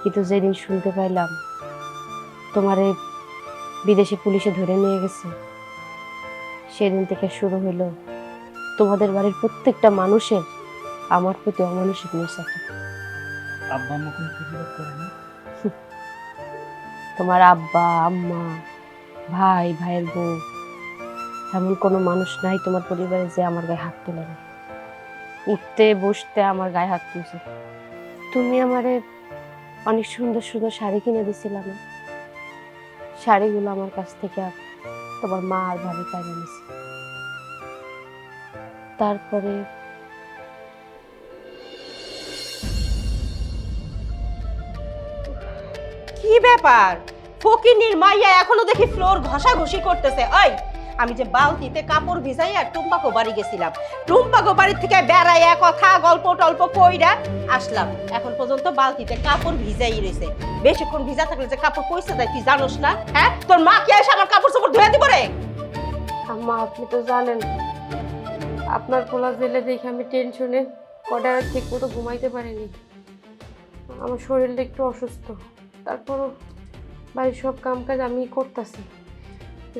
Speaker 1: কিন্তু যেদিন শুনতে পাইলাম তোমারে বিদেশি পুলিশে ধরে নিয়ে গেছে, সেদিন থেকে শুরু হইলো তোমাদের বাড়ির প্রত্যেকটা মানুষের আমার প্রতি অমানসিক নির্যাতন।
Speaker 2: আব্বা আম্মা কোনো প্রতিবাদ করে না?
Speaker 1: তোমার আব্বা আম্মা, ভাই, ভাইয়ের বউ, এমন কোনো মানুষ নাই তোমার পরিবারে যে আমার গায়ে হাত তোলে না। উঠতে বসতে আমার গায়ে হাত তুলছে। তুমি আমারে অনেক সুন্দর সুন্দর শাড়ি কিনে দিছিলা না? শাড়িগুলো আমার কাছ থেকে তোমার মা আর ভাবি কিনে নিছে। তারপরে
Speaker 5: কি ব্যাপার? ফকিনির মাইয়া এখনো দেখি ফ্লোর ঘষাঘষি করতেছে। ওই, আমি যে বালতিতে কাপড় ভিজাইয়া টুম্পাকো বাড়ি গেছিলাম, টুম্পাকো বাড়ি থেকে বেড়াইয়া কথা গল্প টল্প কইরা আসলাম, এখন পর্যন্ত বালতিতে কাপড় ভিজাই রয়েছে। বেশিক্ষণ ভিজা থাকলে যে কাপড় পয়সা দেয় তুই জানোস না? হ্যাঁ, তোর মা কি এসে আমার কাপড় চোপড় ধুয়ে দিব রে?
Speaker 1: আম্মা, আপনি তো জানেন আপনার পোলা জেলে দেখে আমি টেনশনে কটা ঠিক মতো ঘুমাইতে পারিনি। আমার শরীরটা একটু অসুস্থ, তারপরও বাড়ির সব কাম কাজ আমি করতেছি,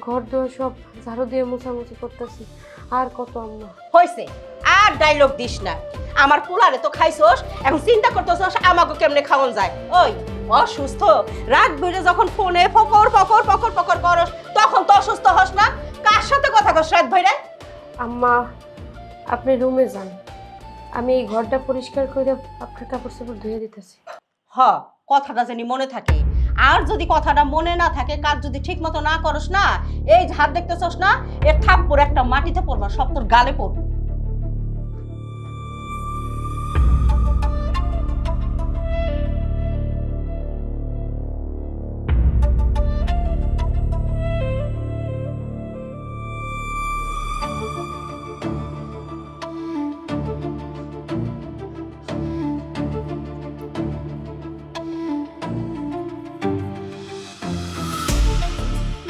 Speaker 1: ঘর দুয়ার সব ঝাড়ু দিয়ে মোছামুছি করতেছি। আর কত আম্মা?
Speaker 5: হইছে, আর ডায়লগ দিস না। আমার পোলারে তো খাইছস, এখন চিন্তা করতেছস আমাকে কেমনে খাওয়ান যায়। ওই অসুস্থ, রাত বেড়ে যখন ফোনে ফকর ফকর ফকর ফকর করস, তখন তো অসুস্থ হস না? কার সাথে কথা কস রাত ভইরা?
Speaker 1: আম্মা, আপনি রুমে যান, আমি এই ঘরটা পরিষ্কার করে আপনার কাপড় চোপড় ধুয়ে দিতেছি।
Speaker 5: হ, কথাটা জানি মনে থাকে। আর যদি কথাটা মনে না থাকে, কাজ যদি ঠিক মতো না করস না, এই যে হাত দেখতেছস না, এর থাপ্পড় একটা মাটিতে পড়বা, সব তোর গালে পড়বে।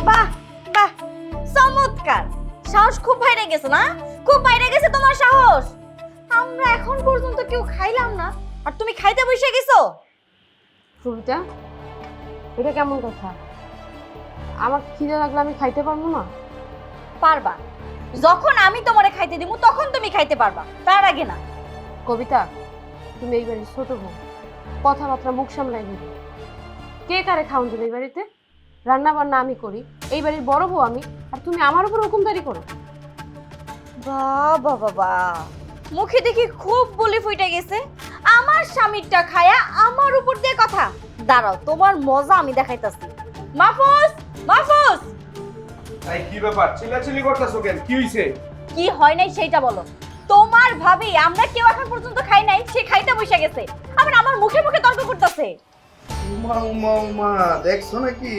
Speaker 3: বাহ বাহ, চমৎকার! সাহস খুব বাইরে গেছে না? খুব বাইরে গেছে তোমার সাহস। আমরা এখন পর্যন্ত কেউ খাইলাম না, আর তুমি খাইতে বসে গেছো?
Speaker 1: সুবিধা, এটা কেমন কথা? আমার খিদে লাগলে আমি খাইতে পারবো না?
Speaker 3: পারবা, যখন আমি তোমারে খাইতে দিব তখন তুমি খাইতে পারবা, তার আগে না।
Speaker 1: কবিতা, তুমি এই বাড়ির ছোট বউ, কথাবার্তা মুখ সামলাই দিবে। কে কারে খাওয়ান দিবে এই বাড়িতে? রান্না বান্না আমি করি, এই বাড়ির বড় বউ আমি, আর তুমি আমার উপর হুকুমদারি করো?
Speaker 3: বাবা বাবা, মুখে দেখি খুব বলি ফুটে গেছে। আমার স্বামীরটা খায়া আমার উপর দিয়ে কথা। দাঁড়াও, তোমার মজা আমি দেখাইতাছি। মাহফুজ, মাহফুজ!
Speaker 4: এই কি ব্যাপার, চিল্লাচিল্লি করতেছো কেন? কি হইছে?
Speaker 3: কি হয় নাই সেইটা বলো। তোমার ভাবি, আমরা কেউ এখন পর্যন্ত খাই নাই, সে খাইতে বসে গেছে, আবার আমার মুখে মুখে তর্ক করতেছে।
Speaker 4: উমা উমা উমা, দেখছো নাকি?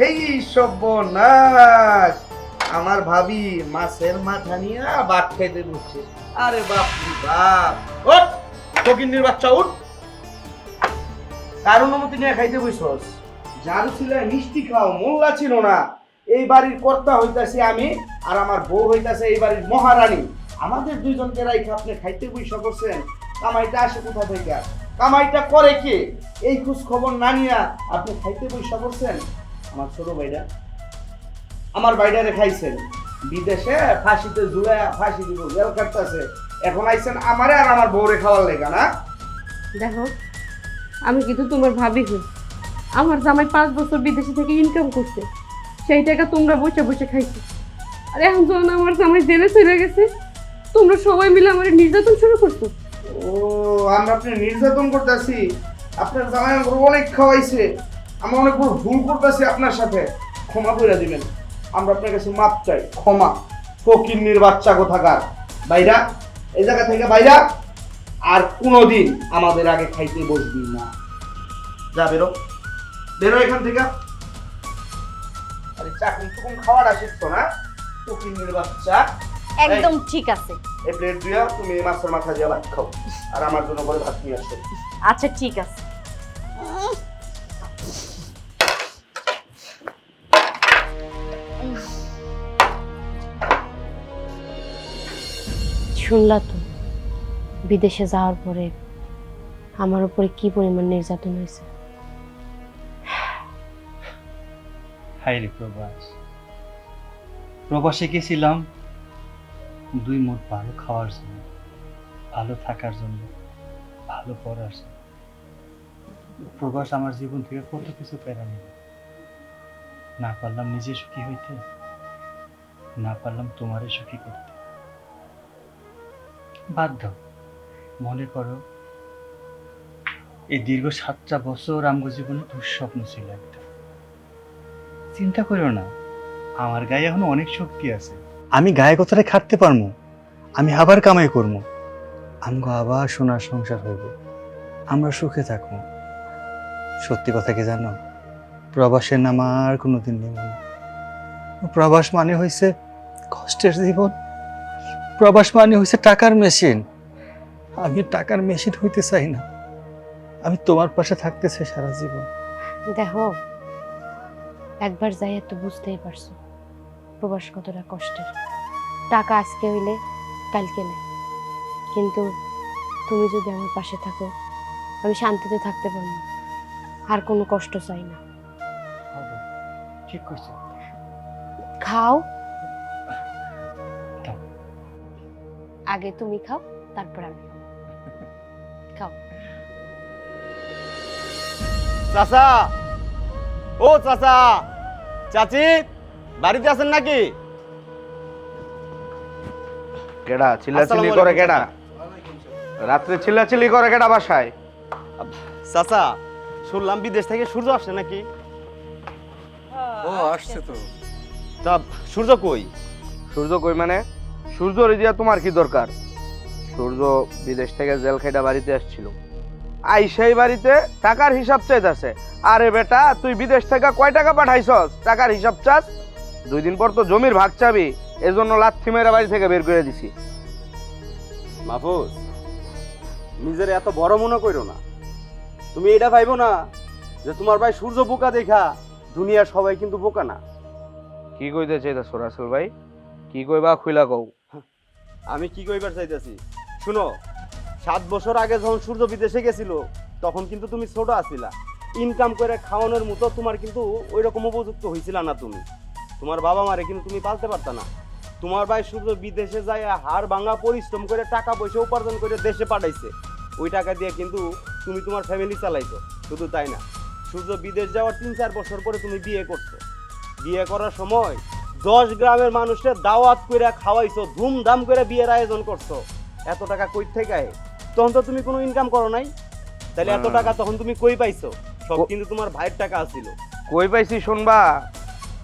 Speaker 4: এই সর্বনাশ, আমার ভাবি মাছের মাথা নিয়ে ভাত খাইতে বসছে। আরে বাপ রে বাপ! ওঠ, ফকিন্নির বাচ্চা উঠ! কার অনুমতি নিয়ে খাইতে বসছস? যার ছিল মিষ্টি খাও, মোল্লা ছিল না। এই বাড়ির কর্তা হইতাছি আমি, আর আমার বউ হইতাছে এই বাড়ির মহারানী। আমাদের দুইজনকে রাইখে আপনি খাইতে বসে করছেন। কামাইটা আসে কোথা থেকে? কামাইটা করে কে? এই খোঁজ খবর না নিয়া আপনি খাইতে বসে করছেন। আমার ছোট ভাইরা, আমার বাইডারে খাইছেন, বিদেশে ফাঁসিতে ঝুলায়া ফাঁসি দিব জেল কাটতেছে, এখন আইছেন আমারে আর আমার বউরে খাওয়ার লেগা না?
Speaker 1: দেখো, আমি কিন্তু তোমার ভাবি হই। আমার জামাই 5 বছর বিদেশে থেকে ইনকাম করছে, সেই টাকা তোমরা বসে বসে খাইছো। আর এখন যখন আমার জামাই জেলে চলে গেছে, তোমরা সবাই মিলে আমার নির্যাতন শুরু করছো।
Speaker 4: ও, আমরা আপনি নির্যাতন করতেছি? আপনার জামাই আমাকে অনেক খাওয়াইছে, আমরা অনেক বড় ভুল করতেছি আপনার সাথে, ক্ষমা করে দিবেন। আমরা আপনার কাছে মাপ চাই, ক্ষমা। ফকিন্নির বাচ্চা কোথাকার, বাইরা এই জায়গা থেকে বাইরা, আর কোনোদিন আমাদের আগে খাইতে বসবি না। যা বেরো, বেরো এখান থেকে। আরে চাকুন চুকুন খাওয়াটা শিখছো না, ফকিন্নির বাচ্চা।
Speaker 3: একদম ঠিক আছে।
Speaker 4: এই প্লেট দিয়া তুমি এই মাছের মাথা দিয়ে ভাত খাও, আর আমার জন্য করে ভাত নিয়ে আসো।
Speaker 3: আচ্ছা ঠিক আছে।
Speaker 1: শুনলা তো বিদেশে যাওয়ার পরে আমার উপরে কি পরিমাণ নির্যাতন হয়েছে।
Speaker 2: হাই রে প্রবাস, প্রবাসে গেছিলাম 2 মুঠ ভালো খাওয়ার জন্য, ভালো থাকার জন্য, ভালো পড়ার জন্য। প্রবাস আমার জীবন থেকে কত কিছু কেড়ে নিল। না পারলাম নিজে সুখী হইতে, না পারলাম তোমারে সুখী করতে। বাধ্য মনে করো এই দীর্ঘ 7টা বছর আমগো জীবনে দুঃস্বপ্ন ছিল একটা। চিন্তা করো না, আমার গায়ে এখন অনেক শক্তি আছে। আমি গায়ে কথাটা খাটতে পারবো, আমি আবার কামাই করবো, আমগো আবার সোনার সংসার হইব, আমরা সুখে থাকবো। সত্যি কথা কি জানো, প্রবাসের নাম আর কোনোদিন নেব না। প্রবাস মানে হয়েছে কষ্টের জীবন, প্রবাস মানে হয়েছে টাকার মেশিন। আমি টাকার মেশিন হইতে চাই না, আমি তোমার পাশে থাকতে চাই সারা জীবন।
Speaker 1: দেখো, একবার যাই তো বুঝতেই পারছো প্রবাস কতটা কষ্টের। টাকা আজকে হইলে কালকে নেই, কিন্তু তুমি যদি আমার পাশে থাকো আমি শান্তিতে থাকতে পারবো, আর কোনো কষ্ট চাই না।
Speaker 2: ঠিক করছো।
Speaker 1: খাও,
Speaker 2: দাও।
Speaker 1: আগে তুমি খাও, তারপর আমি খাও।
Speaker 4: চাচা, ও চাচা, চাচি বাড়িতে আছেন নাকি? কেডা চিল্লাচিল্লি করে? কেডা রাত্রে চিল্লাচিল্লি করে? কেডা বাসায়?
Speaker 9: চাচা, শুনলাম বিদেশ থেকে সূর্য আসছে নাকি?
Speaker 6: ও আসছে তো।
Speaker 9: তা সূর্য কই?
Speaker 4: সূর্য কই মানে? সূর্য রিজিয়া তোমার কি দরকার? সূর্য বিদেশ থেকে জেল খাইটা বাড়িতে আসছিল, আই সেই বাড়িতে টাকার হিসাব চাইতেছে। আরে বেটা, তুই বিদেশ থেকে কয় টাকা পাঠাইছস? টাকার হিসাব চাস? 2 দিন পর তো জমির ভাগ চাবি, এজন্য লাথি মেরে বাড়ি থেকে বের করে দিছি।
Speaker 9: মাহফুজ, নিজের এত বড় মনে করো না। তুমি এটা ভাইবো না যে তোমার ভাই সূর্য বোকা দেখা দুনিয়ার সবাই কিন্তু বোকা না।
Speaker 4: কি কইতে চাইতাছ রাসেল ভাই? কি কইবা খুইলা কও।
Speaker 9: আমি কি কইবার চাইতেছি শুনো, 7 বছর আগে যখন সূর্য বিদেশে গেছিল তখন কিন্তু তুমি ছোট আছিলা। ইনকাম করে খাওয়ানোর মতো তোমার কিন্তু ওই রকম উপযুক্ত হয়েছিল না। তোমার বাবা মারে কিন্তু তুমি পালতে পারতা না। তোমার ভাই সূর্য বিদেশে যায় হাড় ভাঙা পরিশ্রম করে টাকা পয়সা উপার্জন করে দেশে পাঠাইছে। ওই টাকা দিয়ে কিন্তু তুমি তোমার ফ্যামিলি চালাইছো। শুধু তাই না, সূর্য বিদেশ যাওয়ার 3-4 বছর পরে তুমি বিয়ে করছো। বিয়ে করার সময় 10 গ্রামের মানুষকে দাওয়াত করে খাওয়াইছো, ধুমধাম করে বিয়ের আয়োজন করছো। এত টাকা কই থেকে আয়? তখন তো তুমি কোনো ইনকাম করো নাই, তাহলে এত টাকা তখন তুমি কই পাইছো? সব কিন্তু তোমার ভাইয়ের টাকা আছিল।
Speaker 4: কই পাইছি শুনবা?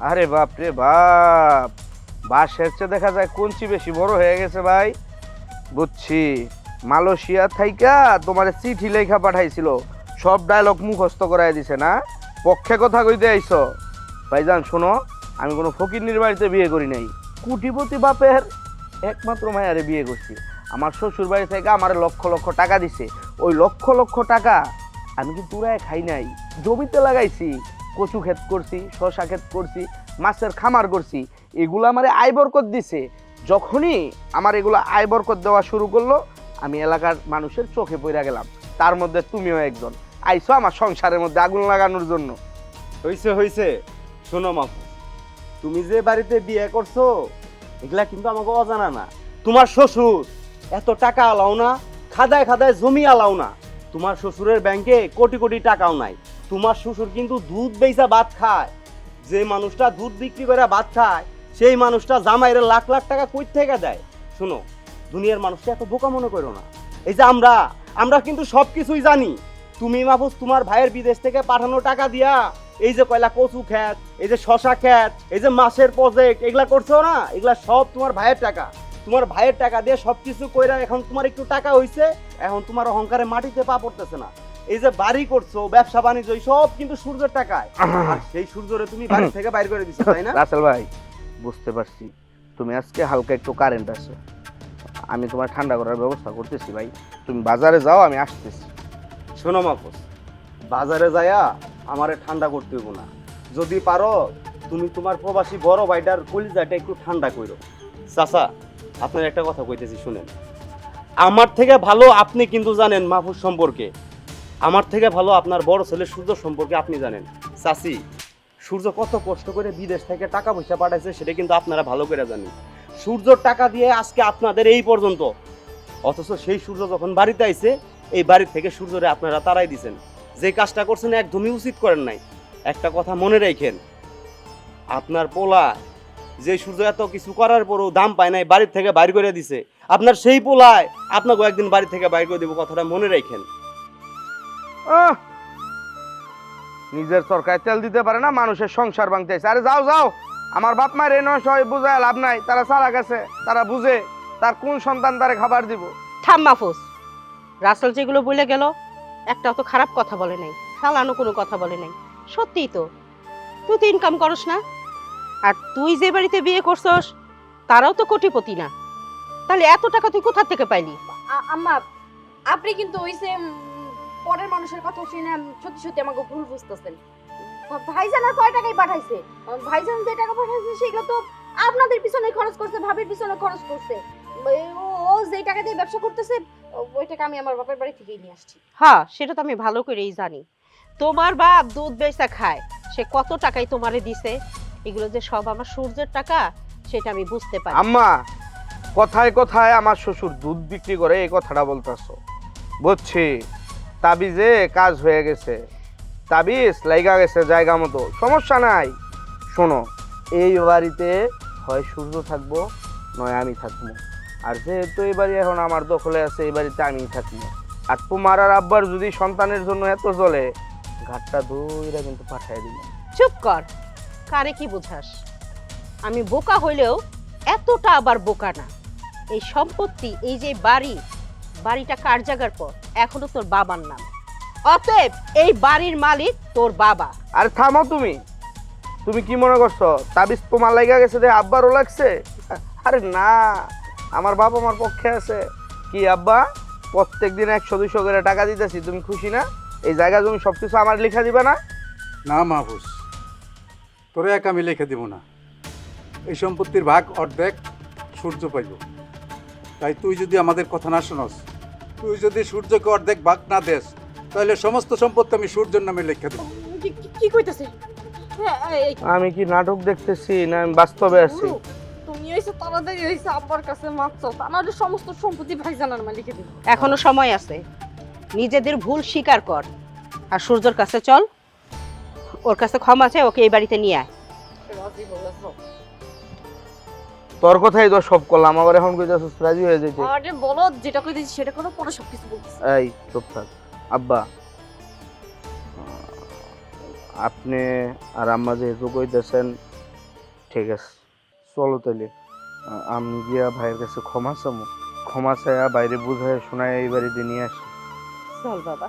Speaker 4: আরে বাপ রে বাপ, বাসের চেয়ে দেখা যায় কঞ্চি বেশি বড় হয়ে গেছে ভাই। বুঝছি, মালয়েশিয়া থাইকা তোমার চিঠি লেখা পাঠাইছিল, সব ডায়লগ মুখস্থ করাই দিছে না? পক্ষে কথা কইতে আইছো? ভাইজান শোনো, আমি কোনো ফকিরনির বাড়িতে বিয়ে করি নাই, কোটিপতি বাপের একমাত্র মায়ারে বিয়ে করছি। আমার শ্বশুর বাড়ি থেকে আমার লক্ষ লক্ষ টাকা দিছে। ওই লক্ষ লক্ষ টাকা আমি কিন্তু পুরাই খাই নাই, জমিতে লাগাইছি, কচু ক্ষেত করছি, শশা ক্ষেত করছি, মাছের খামার করছি। এগুলো আমার আয় বরকত দিছে। যখনই আমার এগুলো আয় বরকত দেওয়া শুরু করলো, আমি এলাকার মানুষের চোখে পড়ে গেলাম। তার মধ্যে তুমিও একজন আইছো আমার সংসারের মধ্যে আগুন লাগানোর জন্য।
Speaker 9: হইছে হইছে, শোনো মাফু, তুমি যে বাড়িতে বিয়ে করছো এগুলা কিন্তু আমাকে অজানা না। তোমার শ্বশুর এত টাকা আলাও না, খাদায় খাদায় জমি আলাও না। তোমার শ্বশুরের ব্যাংকে কোটি কোটি টাকাও নাই। তোমার শ্বশুর কিন্তু দুধ বেচা ভাত খায়। যে মানুষটা দুধ বিক্রি করে ভাত খায়, সেই মানুষটা জামাইরে লাখ লাখ টাকা কই থেকে দেয়। শোনো, দুনিয়ার মানুষটা এত বোকা মনে করো না। এই যে আমরা কিন্তু সব কিছুই জানি। তুমি মাহফুজ তোমার ভাইয়ের বিদেশ থেকে পাঠানো টাকা দিয়া এই যে কয়লা কচু খ্যাত, এই যে শশা খ্যাত, এই যে মাছের প্রজেক্ট, এগুলা করছো না, এগুলা সব তোমার ভাইয়ের টাকা। তোমার ভাইয়ের টাকা দিয়ে সবকিছু কইরা এখন তোমার একটু টাকা হইছে, এখন তোমার অহংকারে মাটিতে পা পড়তেছে না। এই যে বাড়ি করছো, ব্যবসা বাণিজ্য, সব কিন্তু সূর্যের টাকায়। আর সেই সূর্যরে তুমি বাড়ি থেকে বাইর করে দিছো, তাই না?
Speaker 4: রাসেল ভাই, বুঝতে পারছি তুমি আজকে হালকা একটু কারেন্ট আছে, আমি তোমার ঠান্ডা করার ব্যবস্থা করতেছি ভাই। তুমি বাজারে যাও, আমি আসতেছি।
Speaker 9: শোনো মাহফুজ, বাজারে যায়া আমারে ঠান্ডা করতে হইব না। যদি পারো তুমি তোমার প্রবাসী বড় ভাইটার কলিজাটা একটু ঠান্ডা কইরো। চাচা, আপনার একটা কথা কইতেছি শুনেন। আমার থেকে ভালো আপনি কিন্তু জানেন মাহফুজ সম্পর্কে, আমার থেকে ভালো আপনার বড় ছেলে সূর্য সম্পর্কে আপনি জানেন। চাচি, সূর্য কত কষ্ট করে বিদেশ থেকে টাকা পয়সা পাঠাইছে সেটা কিন্তু আপনারা ভালো করে জানেন। সূর্যর টাকা দিয়ে আজকে আপনাদের এই পর্যন্ত, অথচ সেই সূর্য যখন বাড়িতে আইছে, এই বাড়ি থেকে সূর্যরে আপনারা তাড়াই দিছেন। যে কাজটা করছেন একদমই উচিত করেন নাই। একটা কথা মনে রাখেন, আপনার পোলা যে সূর্য এত কিছু করার পরও দাম পায় নাই, বাড়ি থেকে বাইর করে দিছে, আপনার সেই পোলায় আপনাকে একদিন বাড়ি থেকে বাইর করে দেবো, কথাটা মনে রাখেন।
Speaker 4: নিজের সরকার তেল দিতে পারে না, মানুষের সংসার ভাঙতে আসে। আরে যাও যাও, আমার বাপ মায়ের এই নয় সবাই বুঝায় লাভ নাই, তারা চালা গেছে, তারা বুঝে তার কোন সন্তান তারে খাবার দিব।
Speaker 5: থাম মাহফুজ, রাসেল যেগুলো বলে গেল একটাও তো খারাপ কথা বলে নাই, ফালানো কোনো কথা বলে নাই। সত্যিই তো, তুই তো ইনকাম করস না, আর তুই যে বাড়িতে বিয়ে করছস তারাও তো কোটিপতি না, তাহলে এত টাকা তুই কোথা থেকে পাইলি?
Speaker 3: আম্মা, আপনি কিন্তু ওই যে পরের মানুষের কথা শুনে সত্যি সত্যি আমাকে ভুল বুঝতেছেন। ভাইজান আর কয় টাকাই পাঠাইছে? ভাইজান যে টাকা পাঠাইছে সেগুলো তো আপনাদের পিছনে খরচ করছে, ভাবির পিছনে খরচ করছে। ও যে টাকা দিয়ে ব্যবসা করতেছে ওই টাকা আমি আমার বাপের বাড়ি থেকেই নিয়ে আসছি।
Speaker 5: হ্যাঁ, সেটা তো আমি ভালো করেই জানি। তোমার বাপ দুধ বেচা খায়, সে কত টাকাই তোমারে দিছে, এগুলো যে সব আমার সূর্যের টাকা সেটা আমি বুঝতে পারি।
Speaker 4: আম্মা, কথায় কথায় আমার শ্বশুর দুধ বিক্রি করে এই কথাটা বলতেছো, বুঝছি। তাবিজে কাজ হয়ে গেছে, তাবিজ লাইগা গেছে জায়গা মতো, সমস্যা নাই। শোনো, এই বাড়িতে হয় সূর্য থাকবো নয় আমি থাকবো, আর যেহেতু এই বাড়ি এখন আমার দখলে আছে, এই বাড়িতে আমিই থাকবো। আর তোমার আর আব্বার যদি সন্তানের জন্য এত জ্বলে, ঘাটটা দইরা কিন্তু পাঠাই দিল।
Speaker 5: চুপ কর, কারে কি বুঝাস? আমি বোকা হইলেও এতটা আবার বোকা না। এই সম্পত্তি, এই যে বাড়িটা কার জায়গার পর এখনো তোর বাবার নাম, অতএব এই বাড়ির মালিক তোর বাবা।
Speaker 4: আরে থামো তুমি, তুমি কি মনে করছো তাবিজ তোমার লাগা গেছে যে আব্বারও লাগছে? আরে না, আমার বাবা আমার পক্ষে আছে। কি আব্বা, প্রত্যেকদিন 100-200 করে টাকা দিতেছি, তুমি খুশি না? এই জায়গা জমি সবকিছু আমার লেখা দিবে না?
Speaker 6: না মাহফুজ, তোরে এক আমি লিখে দিব না। এই সম্পত্তির ভাগ অর্ধেক সূর্য পাইব। তাই তুই যদি আমাদের কথা না শোনস, তুই যদি সূর্যকে অর্ধেক ভাগ না দেস, তাহলে সমস্ত সম্পত্তি আমি সূর্যের নামে লিখে দেব।
Speaker 3: কি কইতাছে?
Speaker 4: আমি কি নাটক দেখতেছি না আমি বাস্তবে আছি?
Speaker 3: তুমি হইছে তাড়াতাড়ি হইছে আব্বার কাছে মাপ চাও, তা নাহলে সমস্ত সম্পত্তি ভাইজানের মালিকে দিবে।
Speaker 5: এখনো সময় আছে, নিজেদের ভুল স্বীকার কর আর সূর্যর কাছে চল, ওর কাছে ক্ষমা চাই, ওকে এই বাড়িতে নিয়ে আয়।
Speaker 3: রাজি বলেছ?
Speaker 4: তোর কথাই তো সব করলাম, আবার এখন কইতাছিস রাজি হয়ে যেতে।
Speaker 3: আরে বলো, যেটা কইতেছি সেটা করো, পরে সবকিছু বলতেছি।
Speaker 4: এই চুপ থাক। আব্বা, আপনি আর আম্মা যেহেতু কইতেছেন, ঠিক আছে চলো তাইলে আমি গিয়া ভাইয়ের কাছে ক্ষমা চামু, ক্ষমা চাইয়া বাইরে বুঝায় শোনায় এই বাড়িতে নিয়ে আসি।
Speaker 5: চল বাবা,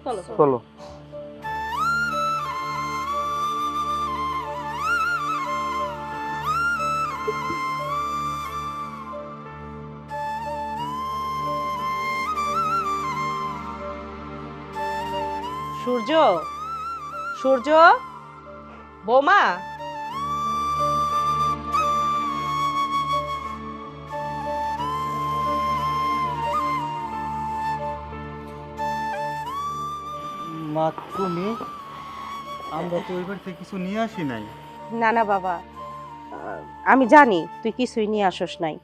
Speaker 5: চলো
Speaker 4: চলো।
Speaker 5: সূর্য, সূর্য, বৌমা,
Speaker 2: মা তুমি, আমরা তো ওই বাড়ি থেকে কিছু নিয়ে আসি নাই।
Speaker 5: না না বাবা, আমি জানি তুই কিছুই নিয়ে আসস নাই,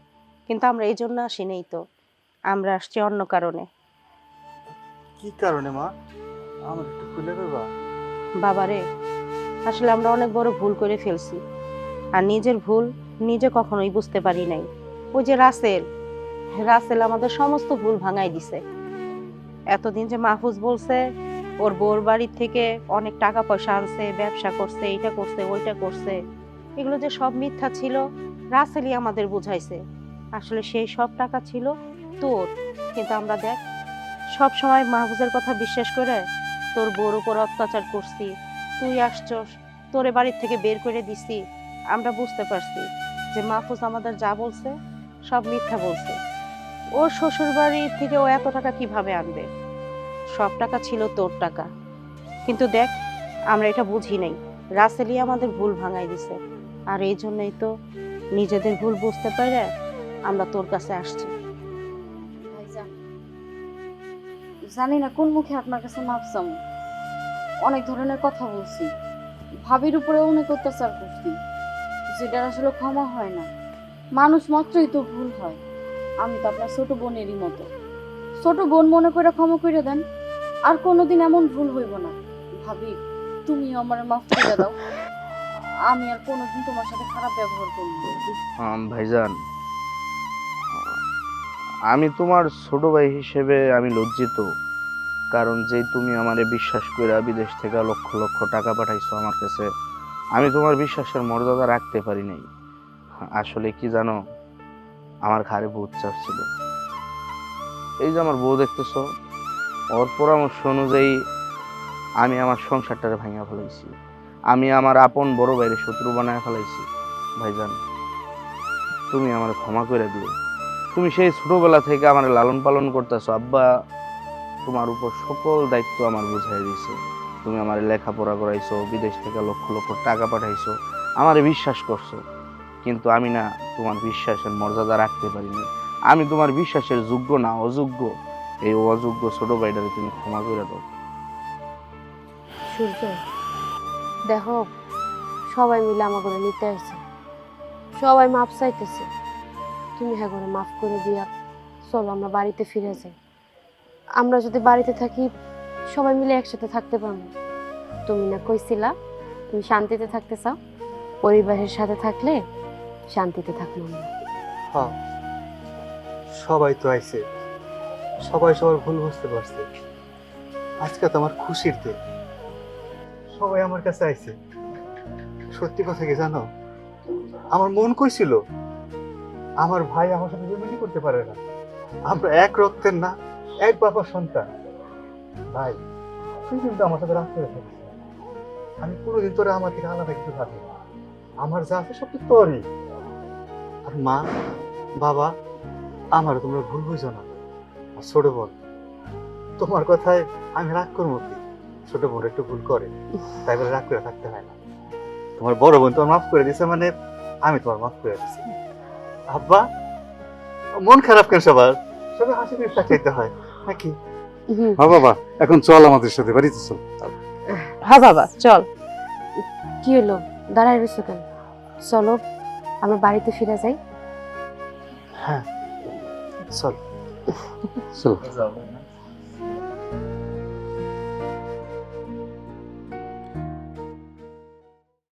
Speaker 5: কিন্তু আমরা এই জন্য আসি নাই তো, আমরা আসছি অন্য কারণে।
Speaker 2: কি কারণে মা, আমার একটু খুলে দেবা?
Speaker 5: বাবারে, আসলে আমরা অনেক বড় ভুল করে ফেলছি, আর নিজের ভুল নিজে কখনোই বুঝতে পারি নাই। ওই যে রাসেল আমাদের সমস্ত ভুল ভাঙাই দিছে। এতদিন যে মাহফুজ বলছে ওর বউর বাড়ির থেকে অনেক টাকা পয়সা আনছে, ব্যবসা করছে, এইটা করছে, ওইটা করছে। এগুলো যে সব মিথ্যা ছিল, রাসেলই আমাদের বুঝাইছে। আসলে সেই সব টাকা ছিল তোর। কিন্তু আমরা দেখ, সব সময় মাহফুজের কথা বিশ্বাস করে তোর বউর উপর অত্যাচার করছি। তুই আসছস, তোরে বাড়ির থেকে বের করে দিছি। আমরা বুঝতে পারছি যে মাহফুজ আমাদের যা বলছে সব মিথ্যা বলছে। ওর শ্বশুর বাড়ি থেকে ও এত টাকা কিভাবে আনবে? সব টাকা ছিল তোর টাকা। কিন্তু দেখ, আমরা এটা বুঝি নাই, রাসেলই আমাদের ভুল ভাঙাই দিছে। আর এই জন্যই তো নিজেদের ভুল বুঝতে পারে আমরা তোর কাছে আসছি।
Speaker 3: ভাইজান, জানি না কোন মুখে আপনার কাছে মাপ চামু। অনেক ধরনের কথা বলছি, ভাবির উপরে অনেক অত্যাচার করছি, যেটা আসলে ক্ষমা হয় না। মানুষ মাত্রই তো ভুল হয়। আমি তো আপনার ছোট বোনেরই মতো। ছোট বোন মনে করে ক্ষমা করে দেন, আর কোনোদিন এমন ভুল হইব না। ভাবি, তুমিও আমার মাফ করে দাও। আমি আর কোনোদিন তোমার সাথে খারাপ ব্যবহার করব না।
Speaker 4: ভাইজান, আমি তোমার ছোট ভাই হিসেবে আমি লজ্জিত। কারণ যে তুমি আমারে বিশ্বাস করে বিদেশ থেকে লক্ষ লক্ষ টাকা পাঠাইছো আমার কাছে, আমি তোমার বিশ্বাসের মর্যাদা রাখতে পারি নাই। আসলে কি জানো, আমার ঘাড়ে বহুত চাপ ছিল। এই যে আমার বউ দেখতেছো, ওর পরামর্শ অনুযায়ী আমি আমার সংসারটারে ভাঙা ফেলাইছি। আমি আমার আপন বড় ভাইয়ের শত্রু বানায় ফেলাইছি। ভাইজান, তুমি আমার ক্ষমা করে দিও। তুমি সেই ছোটবেলা থেকে আমার লালন পালন করতেছো। আব্বা তোমার উপর সকল দায়িত্ব আমার বুঝাই দিয়েছে। তুমি আমার লেখাপড়া করাইছো, বিদেশ থেকে লক্ষ লক্ষ টাকা পাঠাইছো, আমারে বিশ্বাস করছো। কিন্তু আমি না তোমার বিশ্বাসের মর্যাদা রাখতে পারিনি। আমি তোমার বিশ্বাসের যোগ্য না, অযোগ্য। এই অযোগ্য ছোট ভাইটারে তুমি ক্ষমা করে দাও।
Speaker 1: সূর্য, দেখো, সবাই মিলে আমার করে নিতে আসছে, সবাই মাপ চাইতেছে। তুমি হ্যাঁ করে মাফ করে দিয়া চলো আমরা বাড়িতে ফিরে যাই। আমরা যদি বাড়িতে থাকি সবাই মিলে একসাথে থাকতে পারবো। তুমি না কইছিলা তুমি শান্তিতে থাকতে চাও, পরিবারের সাথে থাকলে শান্তিতে থাকবো আমরা।
Speaker 2: হ্যাঁ, সবাই তো আইছে, সবাই সবার ভুল বুঝতে পারছে। আজকে তো আমার খুশির দিন, সবাই আমার কাছে আইছে। সত্যি কথা কি জানো, আমার মন কইছিল আমার ভাই আমার সাথে জমিনি করতে পারে না। আমরা এক রক্তের না, এক বাবার সন্তান। ভাই, তুই কিন্তু আমার সাথে রাগ করে থাকিস না। আমি কোনোদিন তোরা আমার থেকে আলাদা কিছু ভাবি না। আমার যা আছে সব তো তোরই। আর মা, বাবা, আমার তোমরা ভুল বুঝো না। আর ছোট বোন, তোমার কথায় আমি রাগ করবো কি? ছোট বোন একটু ভুল করে, তাই বলে রাগ করে থাকতে হয় না। তোমার বড় বোন তোমার মাফ করে দিছে, মানে আমি তোমার মাফ করে দিছি। আব্বা, মন খারাপ কেন সবার? সবাই হাসি খুশি থাকতে হয় নাকি?
Speaker 6: হ্যাঁ বাবা, এখন চল আমাদের সাথে বাড়িতে চল।
Speaker 1: হ্যাঁ বাবা, চল। কি হলো, দাঁড়ায় রয়েছো কেন? চলো আমরা বাড়িতে ফিরে যাই।
Speaker 2: হ্যাঁ, চল।
Speaker 6: চল।
Speaker 2: যাও।